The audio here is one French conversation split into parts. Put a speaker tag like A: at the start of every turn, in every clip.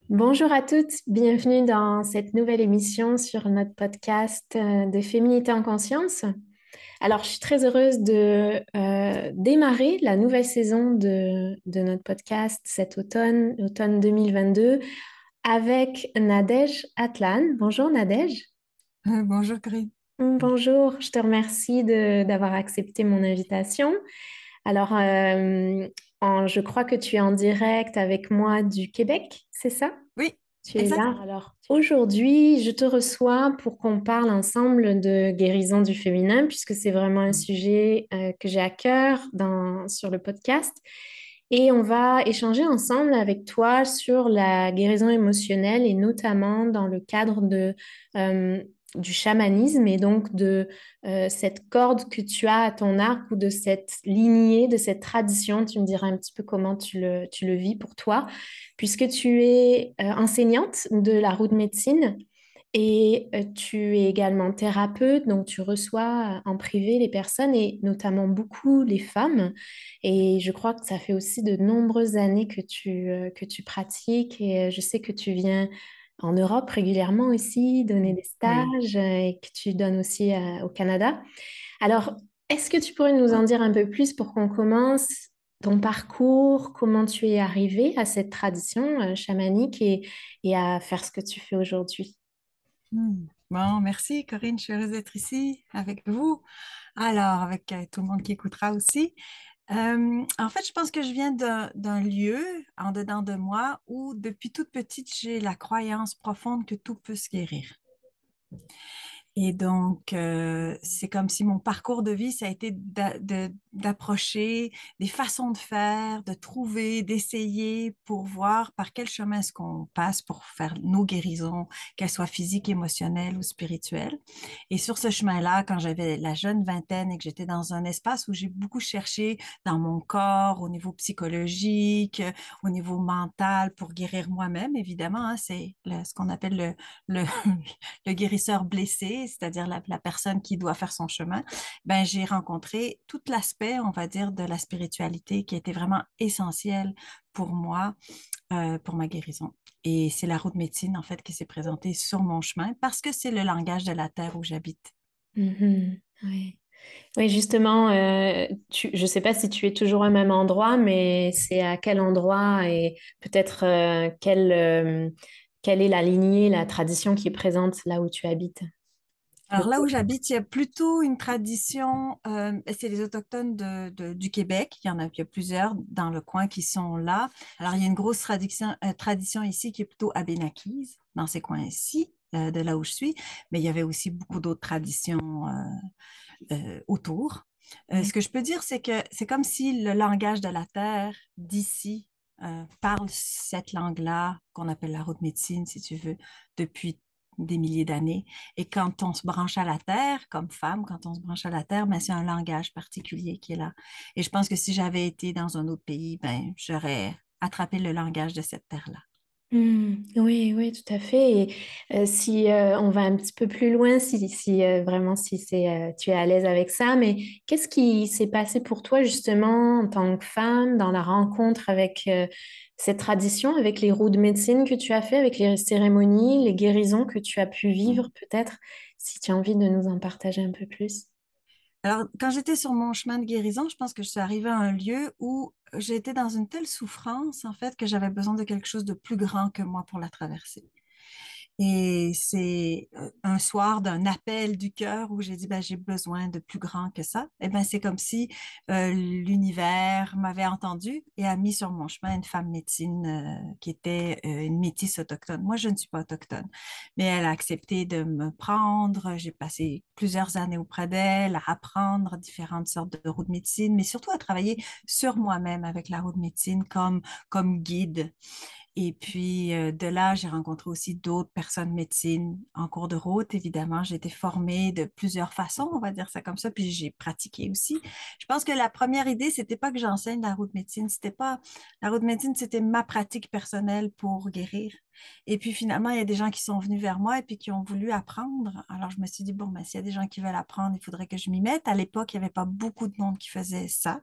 A: Bonjour à toutes, bienvenue dans cette nouvelle émission sur notre podcast de Féminité en conscience. Alors, je suis très heureuse de démarrer la nouvelle saison de notre podcast cet automne, automne 2022, avec Nadège Atlan. Bonjour Nadège.
B: Bonjour Corinne.
A: Bonjour, je te remercie d'avoir accepté mon invitation. Alors, je crois que tu es en direct avec moi du Québec, c'est ça?
B: Oui,
A: Tu es
B: exact.
A: là. Alors, aujourd'hui, je te reçois pour qu'on parle ensemble de guérison du féminin, puisque c'est vraiment un sujet que j'ai à cœur sur le podcast. Et on va échanger ensemble avec toi sur la guérison émotionnelle et notamment dans le cadre euh, du chamanisme et donc de cette corde que tu as à ton arc ou de cette lignée, de cette tradition. Tu me diras un petit peu comment tu le vis pour toi puisque tu es enseignante de la roue de médecine et tu es également thérapeute, donc tu reçois en privé les personnes et notamment beaucoup les femmes. Et je crois que ça fait aussi de nombreuses années que tu pratiques et je sais que tu viens en Europe régulièrement aussi donner des
B: Oui.
A: stages et que tu donnes aussi au Canada. Alors, est-ce que tu pourrais nous en dire un peu plus pour qu'on commence ton parcours, comment tu es arrivé à cette tradition chamanique et à faire ce que tu fais aujourd'hui?
B: Bon, merci Corinne, je suis heureuse d'être ici avec vous. Alors, avec tout le monde qui écoutera aussi. En fait, je pense que je viens d'un lieu en dedans de moi où depuis toute petite, j'ai la croyance profonde que tout peut se guérir. Et donc, c'est comme si mon parcours de vie, ça a été d'approcher des façons de faire, de trouver, d'essayer pour voir par quel chemin est-ce qu'on passe pour faire nos guérisons, qu'elles soient physiques, émotionnelles ou spirituelles. Et sur ce chemin-là, quand j'avais la jeune vingtaine et que j'étais dans un espace où j'ai beaucoup cherché dans mon corps, au niveau psychologique, au niveau mental, pour guérir moi-même, évidemment, hein, c'est ce qu'on appelle le le guérisseur blessé, c'est-à-dire la personne qui doit faire son chemin, ben, j'ai rencontré tout l'aspect, on va dire, de la spiritualité qui était vraiment essentiel pour moi, pour ma guérison. Et c'est la route de médecine, en fait, qui s'est présentée sur mon chemin parce que c'est le langage de la terre où j'habite.
A: Mhm. Oui. Oui, justement, je ne sais pas si tu es toujours au même endroit, mais c'est à quel endroit et peut-être quelle est la lignée, la tradition qui est présente là où tu habites.
B: Alors là où j'habite, il y a plutôt une tradition, c'est les Autochtones du Québec. Il y a plusieurs dans le coin qui sont là. Alors il y a une grosse tradition ici qui est plutôt abénaquise, dans ces coins-ci, de là où je suis. Mais il y avait aussi beaucoup d'autres traditions autour. Ce que je peux dire, c'est que c'est comme si le langage de la terre d'ici parle cette langue-là, qu'on appelle la route médecine, si tu veux, depuis des milliers d'années. Et quand on se branche à la terre, comme femme, quand on se branche à la terre, ben, c'est un langage particulier qui est là. Et je pense que si j'avais été dans un autre pays, ben, j'aurais attrapé le langage de cette terre-là.
A: Oui, oui, tout à fait. Et si on va un petit peu plus loin, si vraiment si tu es à l'aise avec ça, mais qu'est-ce qui s'est passé pour toi justement en tant que femme dans la rencontre avec cette tradition, avec les roues de médecine que tu as fait, avec les cérémonies, les guérisons que tu as pu vivre, peut-être, si tu as envie de nous en partager un peu plus.
B: Alors, quand j'étais sur mon chemin de guérison, je pense que je suis arrivée à un lieu où j'étais dans une telle souffrance, en fait, que j'avais besoin de quelque chose de plus grand que moi pour la traverser. Et c'est un soir d'un appel du cœur où j'ai dit, ben, j'ai besoin de plus grand que ça. Et ben, c'est comme si l'univers m'avait entendu et a mis sur mon chemin une femme médecine qui était une métisse autochtone. Moi, je ne suis pas autochtone, mais elle a accepté de me prendre. J'ai passé plusieurs années auprès d'elle à apprendre différentes sortes de routes de médecine, mais surtout à travailler sur moi-même avec la route de médecine comme guide. Et puis de là, j'ai rencontré aussi d'autres personnes de médecine en cours de route. Évidemment, j'ai été formée de plusieurs façons, on va dire ça comme ça, puis j'ai pratiqué aussi. Je pense que la première idée, c'était pas que j'enseigne la route de médecine, c'était pas la route de médecine, c'était ma pratique personnelle pour guérir. Et puis finalement, il y a des gens qui sont venus vers moi et puis qui ont voulu apprendre. Alors je me suis dit, bon, ben, s'il y a des gens qui veulent apprendre, il faudrait que je m'y mette. À l'époque, il n'y avait pas beaucoup de monde qui faisait ça.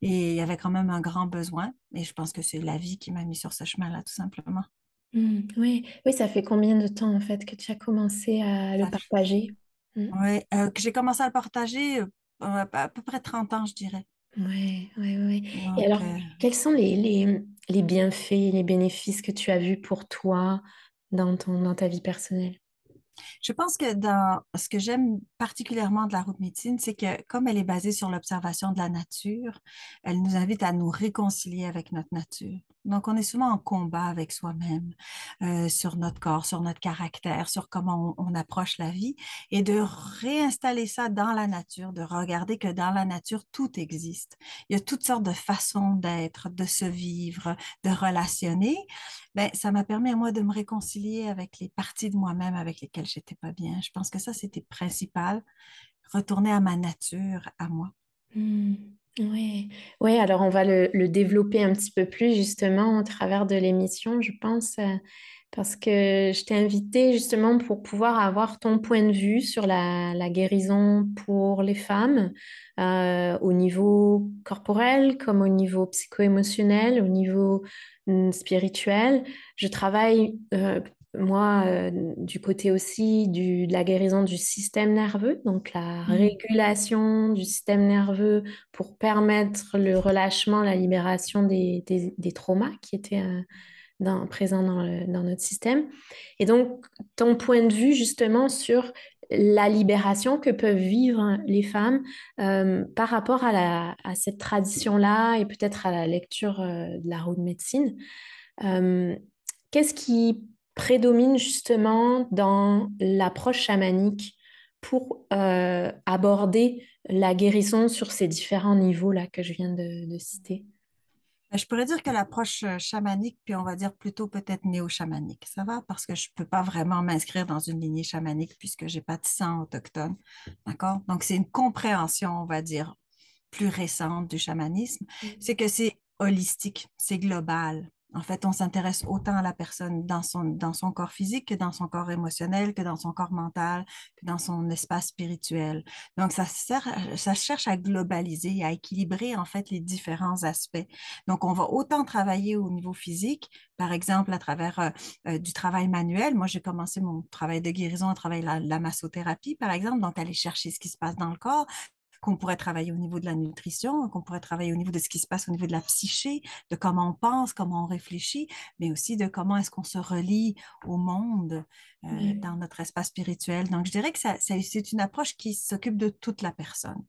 B: Et il y avait quand même un grand besoin. Et je pense que c'est la vie qui m'a mis sur ce chemin-là, tout simplement.
A: Oui, oui, ça fait combien de temps en fait que tu as commencé à le
B: Ça
A: partager? Mm.
B: Ouais, que j'ai commencé à le partager à peu près 30 ans, je dirais.
A: Ouais, ouais, ouais. Et
B: Donc,
A: alors, quels sont les bienfaits, les bénéfices que tu as vus pour toi dans ta vie personnelle?
B: je pense que dans ce que j'aime particulièrement de la route médecine, c'est que comme elle est basée sur l'observation de la nature, elle nous invite à nous réconcilier avec notre nature. Donc, on est souvent en combat avec soi-même, sur notre corps, sur notre caractère, sur comment on approche la vie, et de réinstaller ça dans la nature, de regarder que dans la nature, tout existe. Il y a toutes sortes de façons d'être, de se vivre, de relationner. Ben, ça m'a permis à moi de me réconcilier avec les parties de moi-même avec lesquelles j'étais pas bien. Je pense que ça, c'était principal, retourner à ma nature, à moi.
A: Hmm, ouais. Ouais, alors on va le développer un petit peu plus justement au travers de l'émission, je pense, parce que je t'ai invité justement pour pouvoir avoir ton point de vue sur la guérison pour les femmes, au niveau corporel comme au niveau psycho-émotionnel, au niveau spirituel. Je travaille, moi, du côté aussi de la guérison du système nerveux, donc la
B: Mm,
A: régulation du système nerveux pour permettre le relâchement, la libération des traumas qui étaient présents dans notre système. Et donc, ton point de vue justement sur la libération que peuvent vivre les femmes par rapport à cette tradition-là et peut-être à la lecture de la roue de médecine. Euh, Qu'est-ce qui prédomine justement dans l'approche chamanique pour aborder la guérison sur ces différents niveaux-là que je viens de citer?
B: ben, je pourrais dire que l'approche chamanique, puis on va dire plutôt peut-être néo-chamanique, ça va? Parce que je peux pas vraiment m'inscrire dans une lignée chamanique puisque j'ai pas de sang autochtone, d'accord? Donc c'est une compréhension, on va dire, plus récente du chamanisme, c'est que c'est holistique, c'est global. En fait, on s'intéresse autant à la personne dans son corps physique que dans son corps émotionnel, que dans son corps mental, que dans son espace spirituel. Donc, ça cherche à globaliser, à équilibrer en fait les différents aspects. Donc, on va autant travailler au niveau physique, par exemple à travers du travail manuel. Moi, j'ai commencé mon travail de guérison à travers la massothérapie, par exemple, donc aller chercher ce qui se passe dans le corps, qu'on pourrait travailler au niveau de la nutrition, qu'on pourrait travailler au niveau de ce qui se passe au niveau de la psyché, de comment on pense, comment on réfléchit, mais aussi de comment est-ce qu'on se relie au monde
A: Ouais.
B: dans notre espace spirituel. Donc, je dirais que c'est une approche qui s'occupe de toute la personne.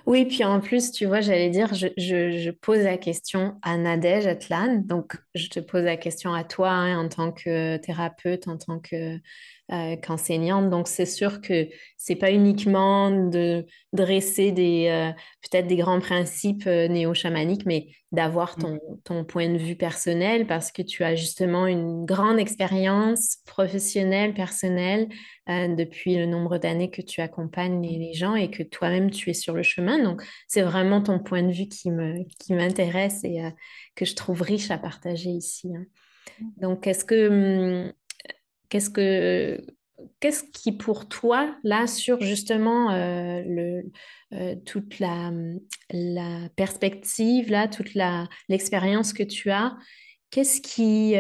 A: Oui, puis en plus, tu vois, j'allais dire, je pose la question à Nadège Atlan, donc je te pose la question à toi hein, en tant que thérapeute, en tant qu'enseignante. Donc c'est sûr que c'est pas uniquement de dresser peut-être des grands principes néo-chamaniques, mais d'avoir
B: Mm.
A: ton point de vue personnel parce que tu as justement une grande expérience professionnelle, personnelle depuis le nombre d'années que tu accompagnes les gens et que toi-même tu es sur le chemin. Donc, c'est vraiment ton point de vue qui m'intéresse et que je trouve riche à partager ici. Hein. Donc, qu'est-ce que, qu'est-ce qui pour toi, là, sur justement toute la perspective, là, l'expérience que tu as, qu'est-ce qui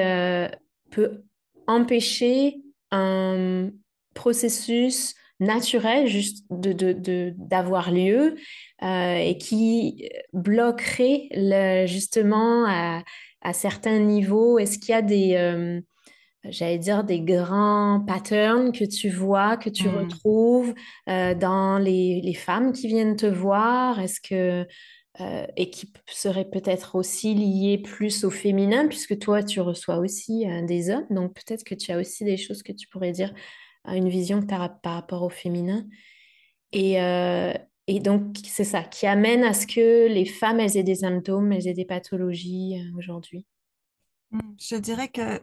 A: peut empêcher un processus naturel juste d'avoir lieu et qui bloquerait justement à certains niveaux? Est-ce qu'il y a j'allais dire, des grands patterns que tu vois, que tu
B: Mm.
A: retrouves dans les femmes qui viennent te voir? Et qui seraient peut-être aussi liées plus au féminin, puisque toi, tu reçois aussi des hommes, donc peut-être que tu as aussi des choses que tu pourrais dire, une vision que tu as par rapport au féminin. Et, euh, et donc, c'est ça, qui amène à ce que les femmes, elles aient des symptômes, elles aient des pathologies aujourd'hui.
B: Je dirais que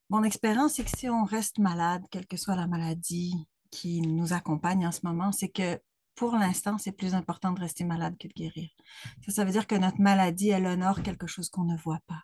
B: mon expérience, c'est que si on reste malade, quelle que soit la maladie qui nous accompagne en ce moment, c'est que pour l'instant, c'est plus important de rester malade que de guérir. Ça veut dire que notre maladie, elle honore quelque chose qu'on ne voit pas.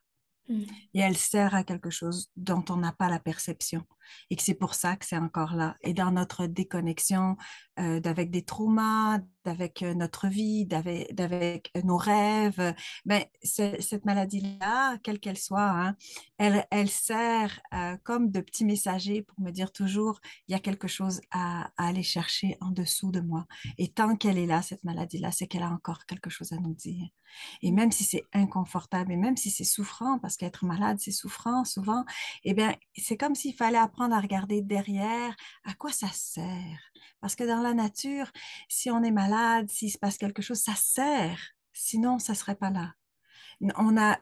A: Mm.
B: Et elle sert à quelque chose dont on n'a pas la perception et que c'est pour ça que c'est encore là. Et dans notre déconnexion d'avec des traumas, d'avec notre vie, d'avec nos rêves. Ben, cette maladie-là, quelle qu'elle soit, hein, elle sert comme de petits messagers pour me dire toujours, il y a quelque chose à aller chercher en dessous de moi. Et tant qu'elle est là, cette maladie-là, c'est qu'elle a encore quelque chose à nous dire. Et même si c'est inconfortable, et même si c'est souffrant, parce qu'être malade, c'est souffrant souvent, eh bien, c'est comme s'il fallait apprendre à regarder derrière à quoi ça sert. Parce que dans la nature, si on est malade, s'il se passe quelque chose, ça sert. Sinon, ça serait pas là. On a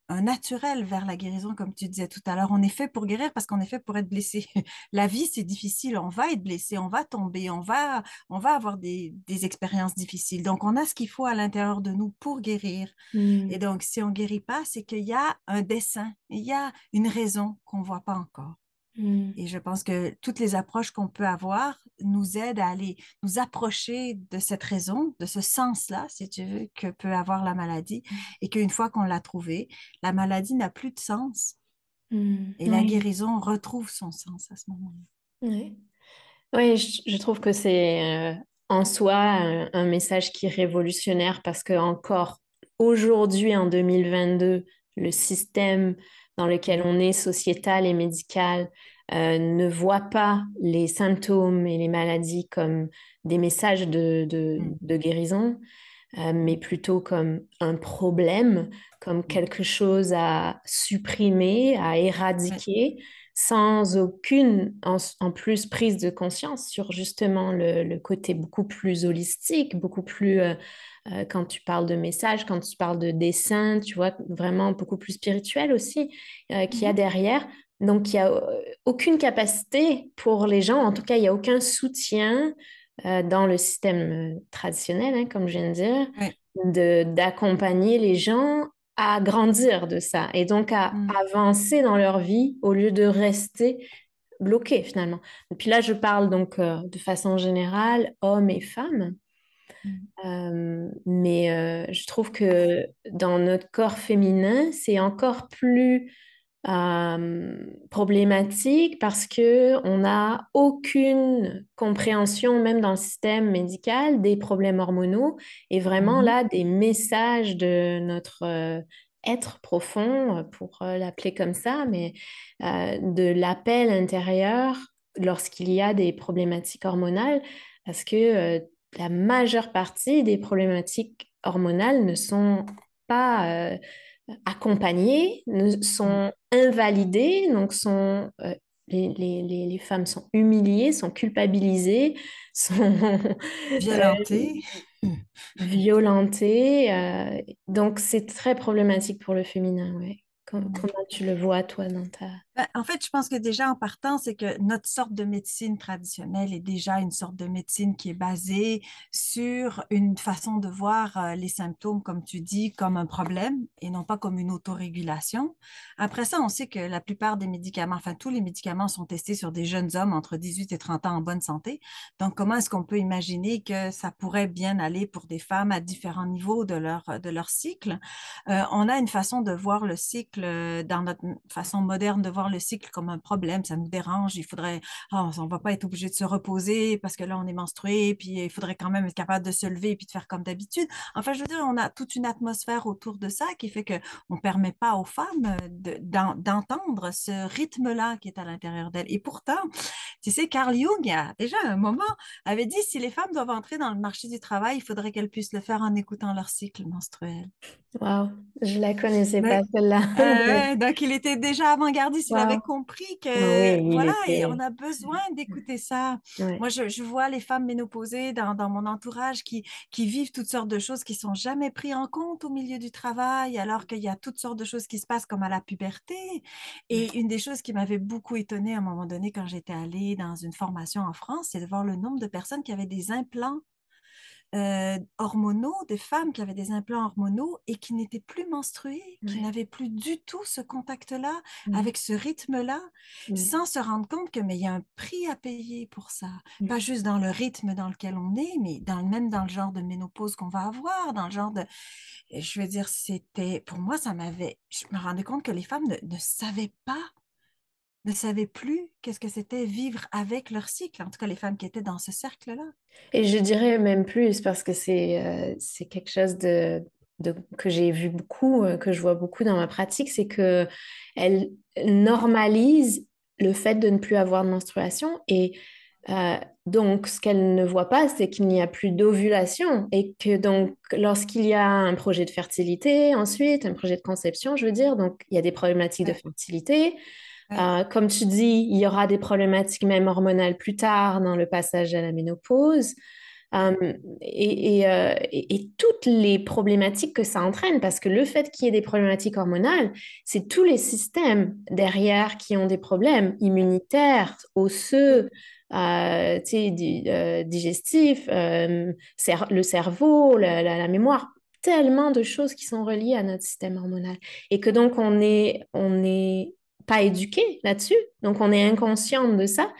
B: un naturel vers la guérison, comme tu disais tout à l'heure. On est fait pour guérir parce qu'on est fait pour être blessé. La vie, c'est difficile. On va être blessé, on va tomber, on va avoir des expériences difficiles. Donc, on a ce qu'il faut à l'intérieur de nous pour guérir. Et
A: Mm.
B: donc, si on guérit pas, c'est qu'il y a un dessein, il y a une raison qu'on voit pas encore.
A: Mm.
B: Et je pense que toutes les approches qu'on peut avoir nous aident à aller nous approcher de cette raison, de ce sens-là, si tu veux, que peut avoir la maladie. Et qu'une fois qu'on l'a trouvée, la maladie n'a plus de sens.
A: Mm.
B: Et la
A: Oui.
B: guérison retrouve son sens à ce moment-là.
A: Oui. Oui, je trouve que c'est en soi un message qui est révolutionnaire parce que encore aujourd'hui, en 2022, le système dans lequel on est, sociétal et médical, ne voit pas les symptômes et les maladies comme des messages
B: Mm,
A: de guérison, mais
B: mm,
A: plutôt comme un problème, comme
B: mm.
A: quelque chose à supprimer, à
B: Oui,
A: éradiquer, sans aucune en plus prise de conscience sur justement le côté beaucoup plus holistique, beaucoup plus, quand tu parles de message, quand tu parles de dessin, tu vois, vraiment beaucoup plus spirituel aussi, qu'il y a
B: mhm,
A: derrière. Donc, il n'y a aucune capacité pour les gens, en tout cas, il n'y a aucun soutien dans le système traditionnel, hein, comme je viens de dire,
B: oui,
A: d'accompagner les gens à grandir de ça et donc à
B: mm,
A: avancer dans leur vie au lieu de rester bloqués finalement. Et puis là, je parle donc de façon générale, hommes et femmes.
B: mm,
A: Mais je trouve que dans notre corps féminin, c'est encore plus problématique parce que on n'a aucune compréhension, même dans le système médical, des problèmes hormonaux et vraiment
B: mhm,
A: là des messages de notre être profond, pour l'appeler comme ça, mais de l'appel intérieur lorsqu'il y a des problématiques hormonales, parce que la majeure partie des problématiques hormonales ne sont pas accompagnées, ne
B: mm.
A: sont invalidées, donc les femmes sont humiliées, sont culpabilisées, sont euh,
B: Violenté.
A: violentées. Donc c'est très problématique pour le féminin, ouais.
B: Mm.
A: Comment tu le vois, toi, dans ta...
B: Ben, en fait, je pense que déjà en partant, c'est que notre sorte de médecine traditionnelle est déjà une sorte de médecine qui est basée sur une façon de voir les symptômes, comme tu dis, comme un problème et non pas comme une autorégulation. Après ça, on sait que la plupart des médicaments, enfin tous les médicaments sont testés sur des jeunes hommes entre 18 et 30 ans en bonne santé. Donc, comment est-ce qu'on peut imaginer que ça pourrait bien aller pour des femmes à différents niveaux de leur cycle? On a une façon de voir le cycle dans notre façon moderne de voir le cycle comme un problème. Ça nous dérange. Il faudrait, on va pas être obligé de se reposer parce que là, on est menstrué, puis il faudrait quand même être capable de se lever et puis de faire comme d'habitude. Enfin, je veux dire, on a toute une atmosphère autour de ça qui fait que on permet pas aux femmes d'entendre ce rythme-là qui est à l'intérieur d'elles. Et pourtant, tu sais, Carl Jung, il y a déjà un moment, avait dit si les femmes doivent entrer dans le marché du travail, il faudrait qu'elles puissent le faire en écoutant leur cycle menstruel.
A: Waouh, je la connaissais pas
B: Mais,
A: celle-là.
B: ouais, donc il était déjà avant-gardiste, il avait
A: Waouh.
B: compris
A: Ah oui,
B: que
A: il
B: voilà, et on
A: était...
B: a besoin d'écouter ça.
A: Ouais.
B: Moi, je vois les femmes ménopausées dans mon entourage qui vivent toutes sortes de choses qui sont jamais prises en compte au milieu du travail, alors qu'il y a toutes sortes de choses qui se passent comme à la puberté.
A: Ouais.
B: Et une des choses qui m'avait beaucoup étonnée à un moment donné quand j'étais allée dans une formation en France, c'est de voir le nombre de personnes qui avaient des implants hormonaux, des femmes qui avaient des implants hormonaux et qui n'étaient plus menstruées, qui
A: Ouais.
B: n'avaient plus du tout ce contact-là,
A: Mm.
B: avec ce rythme-là,
A: Mm.
B: sans se rendre compte que mais il y a un prix à payer pour ça.
A: Mm.
B: Pas juste dans le rythme dans lequel on est, mais même dans le genre de ménopause qu'on va avoir, dans le genre de... Je veux dire, c'était... Pour moi, ça m'avait... Je me rendais compte que les femmes ne savaient pas ne savaient plus qu'est-ce que c'était vivre avec leur cycle, en tout cas les femmes qui étaient dans ce cercle-là.
A: Et je dirais même plus parce que c'est quelque chose que j'ai vu beaucoup, que je vois beaucoup dans ma pratique, c'est que elle normalise le fait de ne plus avoir de menstruation et euh, donc ce qu'elle ne voit pas, c'est qu'il n'y a plus d'ovulation et que donc lorsqu'il y a un projet de fertilité, ensuite un projet de conception, je veux dire, donc il y a des problématiques de
B: Ouais,
A: fertilité.
B: ouais,
A: Comme tu dis, il y aura des problématiques même hormonales plus tard dans le passage à la ménopause.
B: ouais.
A: Et toutes les problématiques que ça entraîne, parce que le fait qu'il y ait des problématiques hormonales, c'est tous les systèmes derrière qui ont des problèmes immunitaires,
B: Oui,
A: osseux, tu sais, digestifs, le cerveau, la mémoire, tellement de choses qui sont reliées à notre système hormonal. Et que donc on est pas éduqué là-dessus, donc on est inconscient de ça.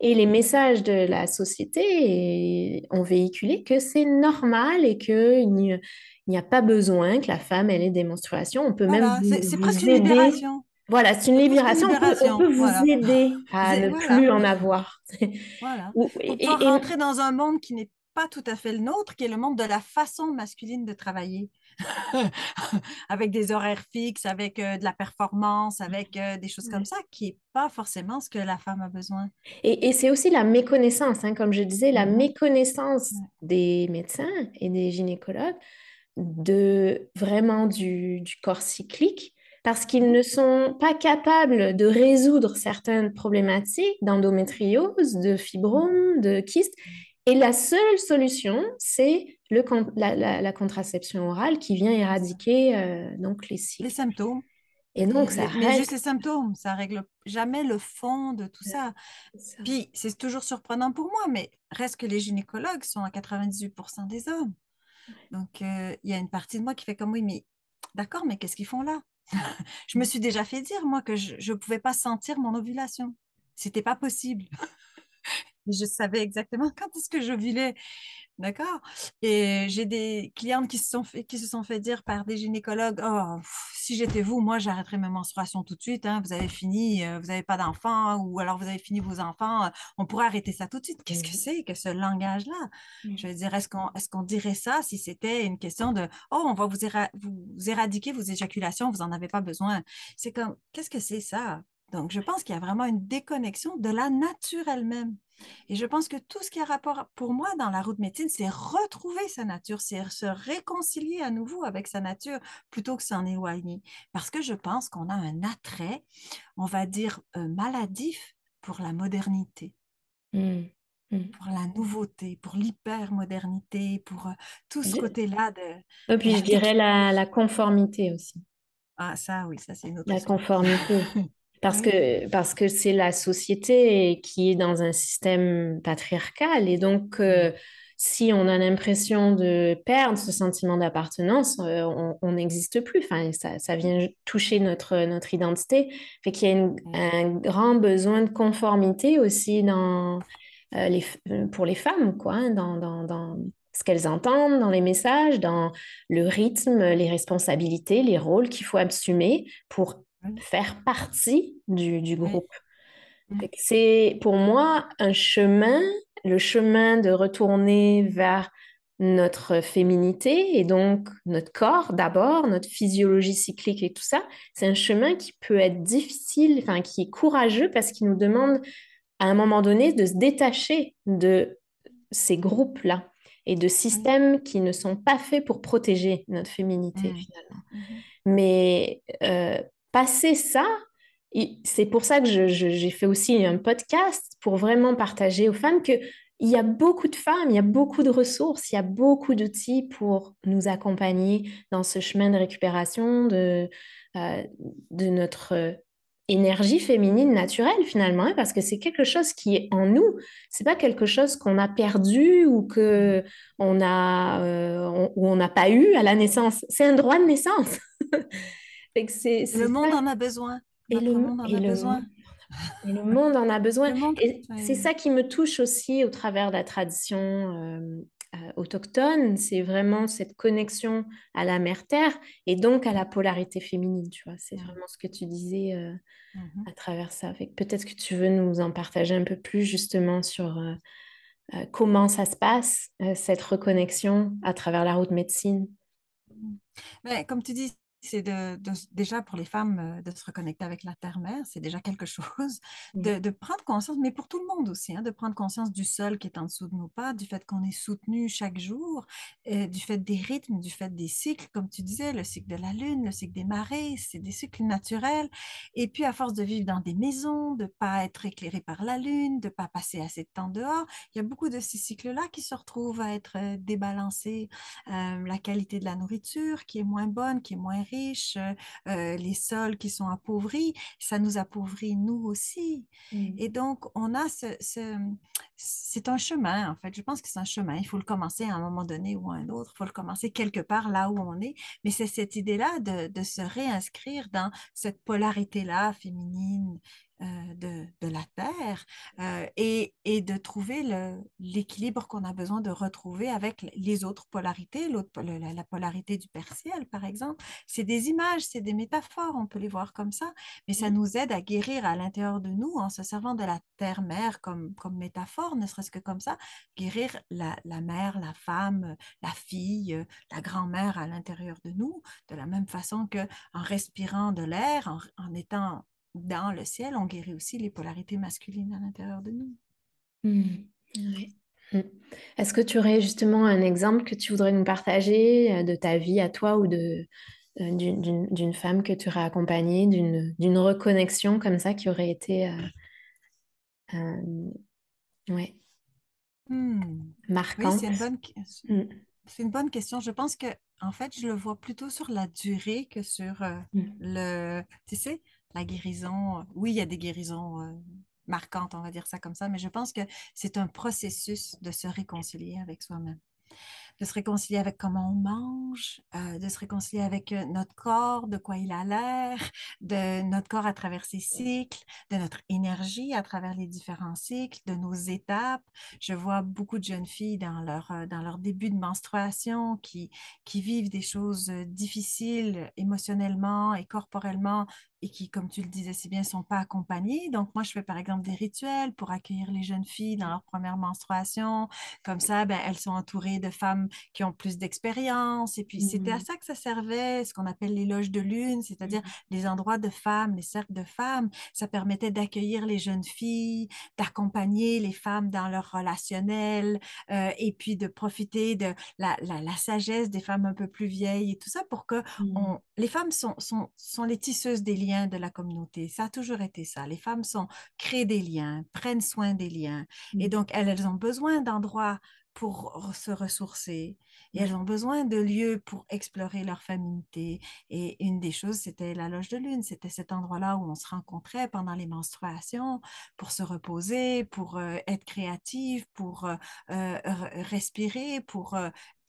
A: Et les messages de la société ont véhiculé que c'est normal et qu'il n'y a pas besoin que la femme ait des menstruations. On peut même
B: voilà, c'est presque
A: vous
B: une
A: aider.
B: libération.
A: Voilà, c'est une
B: C'est presque une
A: libération. On peut
B: libération,
A: vous
B: voilà.
A: aider à ne
B: Voilà,
A: plus en avoir.
B: voilà. Pour pouvoir
A: Et
B: rentrer dans un monde qui n'est pas tout à fait le nôtre, qui est le monde de la façon masculine de travailler, avec des horaires fixes, avec de la performance, avec des choses comme ça, qui n'est pas forcément ce que la femme a besoin.
A: et c'est aussi la méconnaissance, hein, comme je disais, la
B: Mhm.
A: méconnaissance
B: Ouais.
A: des médecins et des gynécologues de vraiment du corps cyclique parce qu'ils
B: Mhm.
A: ne sont pas capables de résoudre certaines problématiques d'endométriose, de fibromes, de kystes. Et la seule solution, c'est la contraception orale qui vient
B: C'est ça.
A: éradiquer donc les
B: Les
A: cycles.
B: symptômes,
A: Et donc, ça
B: mais
A: règle.
B: juste les symptômes, ça règle jamais le fond de tout ça.
A: C'est ça.
B: Puis, c'est toujours surprenant pour moi, mais reste que les gynécologues sont à 98% des hommes. Donc, il y a une partie de moi qui fait comme oui, mais d'accord, mais qu'est-ce qu'ils font là? Je me suis déjà fait dire, moi, que je ne pouvais pas sentir mon ovulation. C'était pas possible. Mais je savais exactement quand est-ce que j'ovulais. D'accord? Et j'ai des clientes qui se sont fait dire par des gynécologues, oh, si j'étais vous, moi, j'arrêterais mes menstruations tout de suite, hein, vous avez fini, vous n'avez pas d'enfants, ou alors vous avez fini vos enfants, on pourrait arrêter ça tout de suite. Qu'est-ce que
A: Mhm.
B: c'est que ce langage-là? Je
A: Mhm.
B: veux dire, est-ce qu'on dirait ça si c'était une question de, oh, on va vous éradiquer vos éjaculations, vous n'en avez pas besoin. C'est comme, qu'est-ce que c'est ça? Donc, je pense qu'il y a vraiment une déconnexion de la nature elle-même. Et je pense que tout ce qui a rapport pour moi dans la route médecine, c'est retrouver sa nature, c'est se réconcilier à nouveau avec sa nature plutôt que s'en éloigner. Parce que je pense qu'on a un attrait, on va dire, maladif pour la modernité,
A: Mhm. Mhm.
B: pour la nouveauté, pour l'hypermodernité, pour tout ce côté-là
A: Et
B: de
A: puis,
B: la
A: je dirais
B: technique.
A: la conformité aussi.
B: Ah, ça, oui, ça, c'est une autre
A: La
B: histoire.
A: conformité. Parce
B: Oui.
A: que, parce que c'est la société qui est dans un système patriarcal. Et donc, si on a l'impression de perdre ce sentiment d'appartenance, on n'existe plus. Enfin, ça vient toucher notre identité. Fait qu'il y a un grand besoin de conformité aussi pour les femmes, quoi, hein, dans ce qu'elles entendent, dans les messages, dans le rythme, les responsabilités, les rôles qu'il faut assumer pour
B: Oui,
A: faire partie du
B: oui,
A: groupe. Fait
B: oui,
A: que c'est pour moi un chemin, le chemin de retourner vers notre féminité et donc notre corps d'abord, notre physiologie cyclique et tout ça. C'est un chemin qui peut être difficile, enfin qui est courageux parce qu'il nous demande à un moment donné de se détacher de ces groupes-là et de
B: oui.
A: systèmes qui ne sont pas faits pour protéger notre féminité
B: Mhm.
A: finalement.
B: Mhm.
A: Mais passer ça, c'est pour ça que j'ai fait aussi un podcast pour vraiment partager aux femmes que il y a beaucoup de femmes, il y a beaucoup de ressources, il y a beaucoup d'outils pour nous accompagner dans ce chemin de récupération euh, de notre énergie féminine naturelle finalement, hein, parce que c'est quelque chose qui est en nous. C'est pas quelque chose qu'on a perdu ou que ou on n'a pas eu à la naissance. C'est un droit de naissance. Fait que
B: Le
A: c'est ça.
B: monde en a besoin.
A: Et
B: Notre
A: le,
B: monde en
A: et
B: a
A: le,
B: besoin.
A: et le monde en a besoin.
B: Le monde,
A: Et c'est
B: oui.
A: ça qui me touche aussi au travers de la tradition autochtones, c'est vraiment cette connexion à la mère-terre et donc à la polarité féminine, tu vois. C'est
B: Mhm.
A: vraiment ce que tu disais
B: Mhm.
A: à travers ça. Fait que peut-être que tu veux nous en partager un peu plus justement sur comment ça se passe, cette reconnexion à travers la route médecine.
B: Mhm. Mais comme tu dis, c'est déjà pour les femmes de se reconnecter avec la terre-mère, c'est déjà quelque chose,
A: Mm.
B: de prendre conscience, mais pour tout le monde aussi, hein, de prendre conscience du sol qui est en dessous de nos pas, du fait qu'on est soutenu chaque jour, du fait des rythmes, du fait des cycles, comme tu disais, le cycle de la lune, le cycle des marées, c'est des cycles naturels. Et puis à force de vivre dans des maisons, de pas être éclairé par la lune, de pas passer assez de temps dehors, il y a beaucoup de ces cycles-là qui se retrouvent à être débalancés, la qualité de la nourriture qui est moins bonne, qui est moins riche, les sols qui sont appauvris, ça nous appauvrit nous aussi.
A: Mm.
B: Et donc, on a c'est un chemin, en fait. Je pense que c'est un chemin. Il faut le commencer à un moment donné ou à un autre. Il faut le commencer quelque part là où on est. Mais c'est cette idée-là de se réinscrire dans cette polarité-là féminine de la Terre et de trouver l'équilibre qu'on a besoin de retrouver avec les autres polarités, la polarité du Père-Ciel, par exemple. C'est des images, c'est des métaphores, on peut les voir comme ça, mais ça nous aide à guérir à l'intérieur de nous en se servant de la terre-mère comme métaphore, ne serait-ce que comme ça, guérir la mère, la femme, la fille, la grand-mère à l'intérieur de nous, de la même façon que en respirant de l'air, en étant dans le ciel, on guérit aussi les polarités masculines à l'intérieur de nous.
A: Mm. Ouais. Mm. Est-ce que tu aurais justement un exemple que tu voudrais nous partager de ta vie à toi ou d'une femme que tu aurais accompagnée, d'une reconnexion comme ça qui aurait été euh, ouais,
B: Hmm. Oui,
A: marquante? Mm.
B: c'est une bonne question. Je pense que, en fait, je le vois plutôt sur la durée que sur
A: Mm.
B: tu sais, la guérison. Oui, il y a des guérisons marquantes, on va dire ça comme ça, mais je pense que c'est un processus de se réconcilier avec soi-même, de se réconcilier avec comment on mange, de se réconcilier avec notre corps, de quoi il a l'air, de notre corps à travers ses cycles, de notre énergie à travers les différents cycles, de nos étapes. Je vois beaucoup de jeunes filles dans leur début de menstruation qui vivent des choses difficiles émotionnellement et corporellement et qui, comme tu le disais si bien, sont pas accompagnées. Donc, moi, je fais par exemple des rituels pour accueillir les jeunes filles dans leur première menstruation. Comme ça, ben, elles sont entourées de femmes qui ont plus d'expérience. Et puis, c'était à
A: Mm.
B: ça que ça servait, ce qu'on appelle les loges de lune, c'est-à-dire
A: Mm.
B: les endroits de femmes, les cercles de femmes. Ça permettait d'accueillir les jeunes filles, d'accompagner les femmes dans leur relationnel, et puis de profiter de la sagesse des femmes un peu plus vieilles et tout ça pour que
A: Mm.
B: les femmes sont les tisseuses des liens de la communauté. Ça a toujours été ça. Les femmes créent des liens, prennent soin des liens. Et
A: Mm.
B: donc, elles ont besoin d'endroits pour se ressourcer et elles
A: Ouais.
B: ont besoin de lieux pour explorer leur féminité. Et une des choses, c'était la loge de lune. C'était cet endroit-là où on se rencontrait pendant les menstruations pour se reposer, pour être créative, pour respirer, pour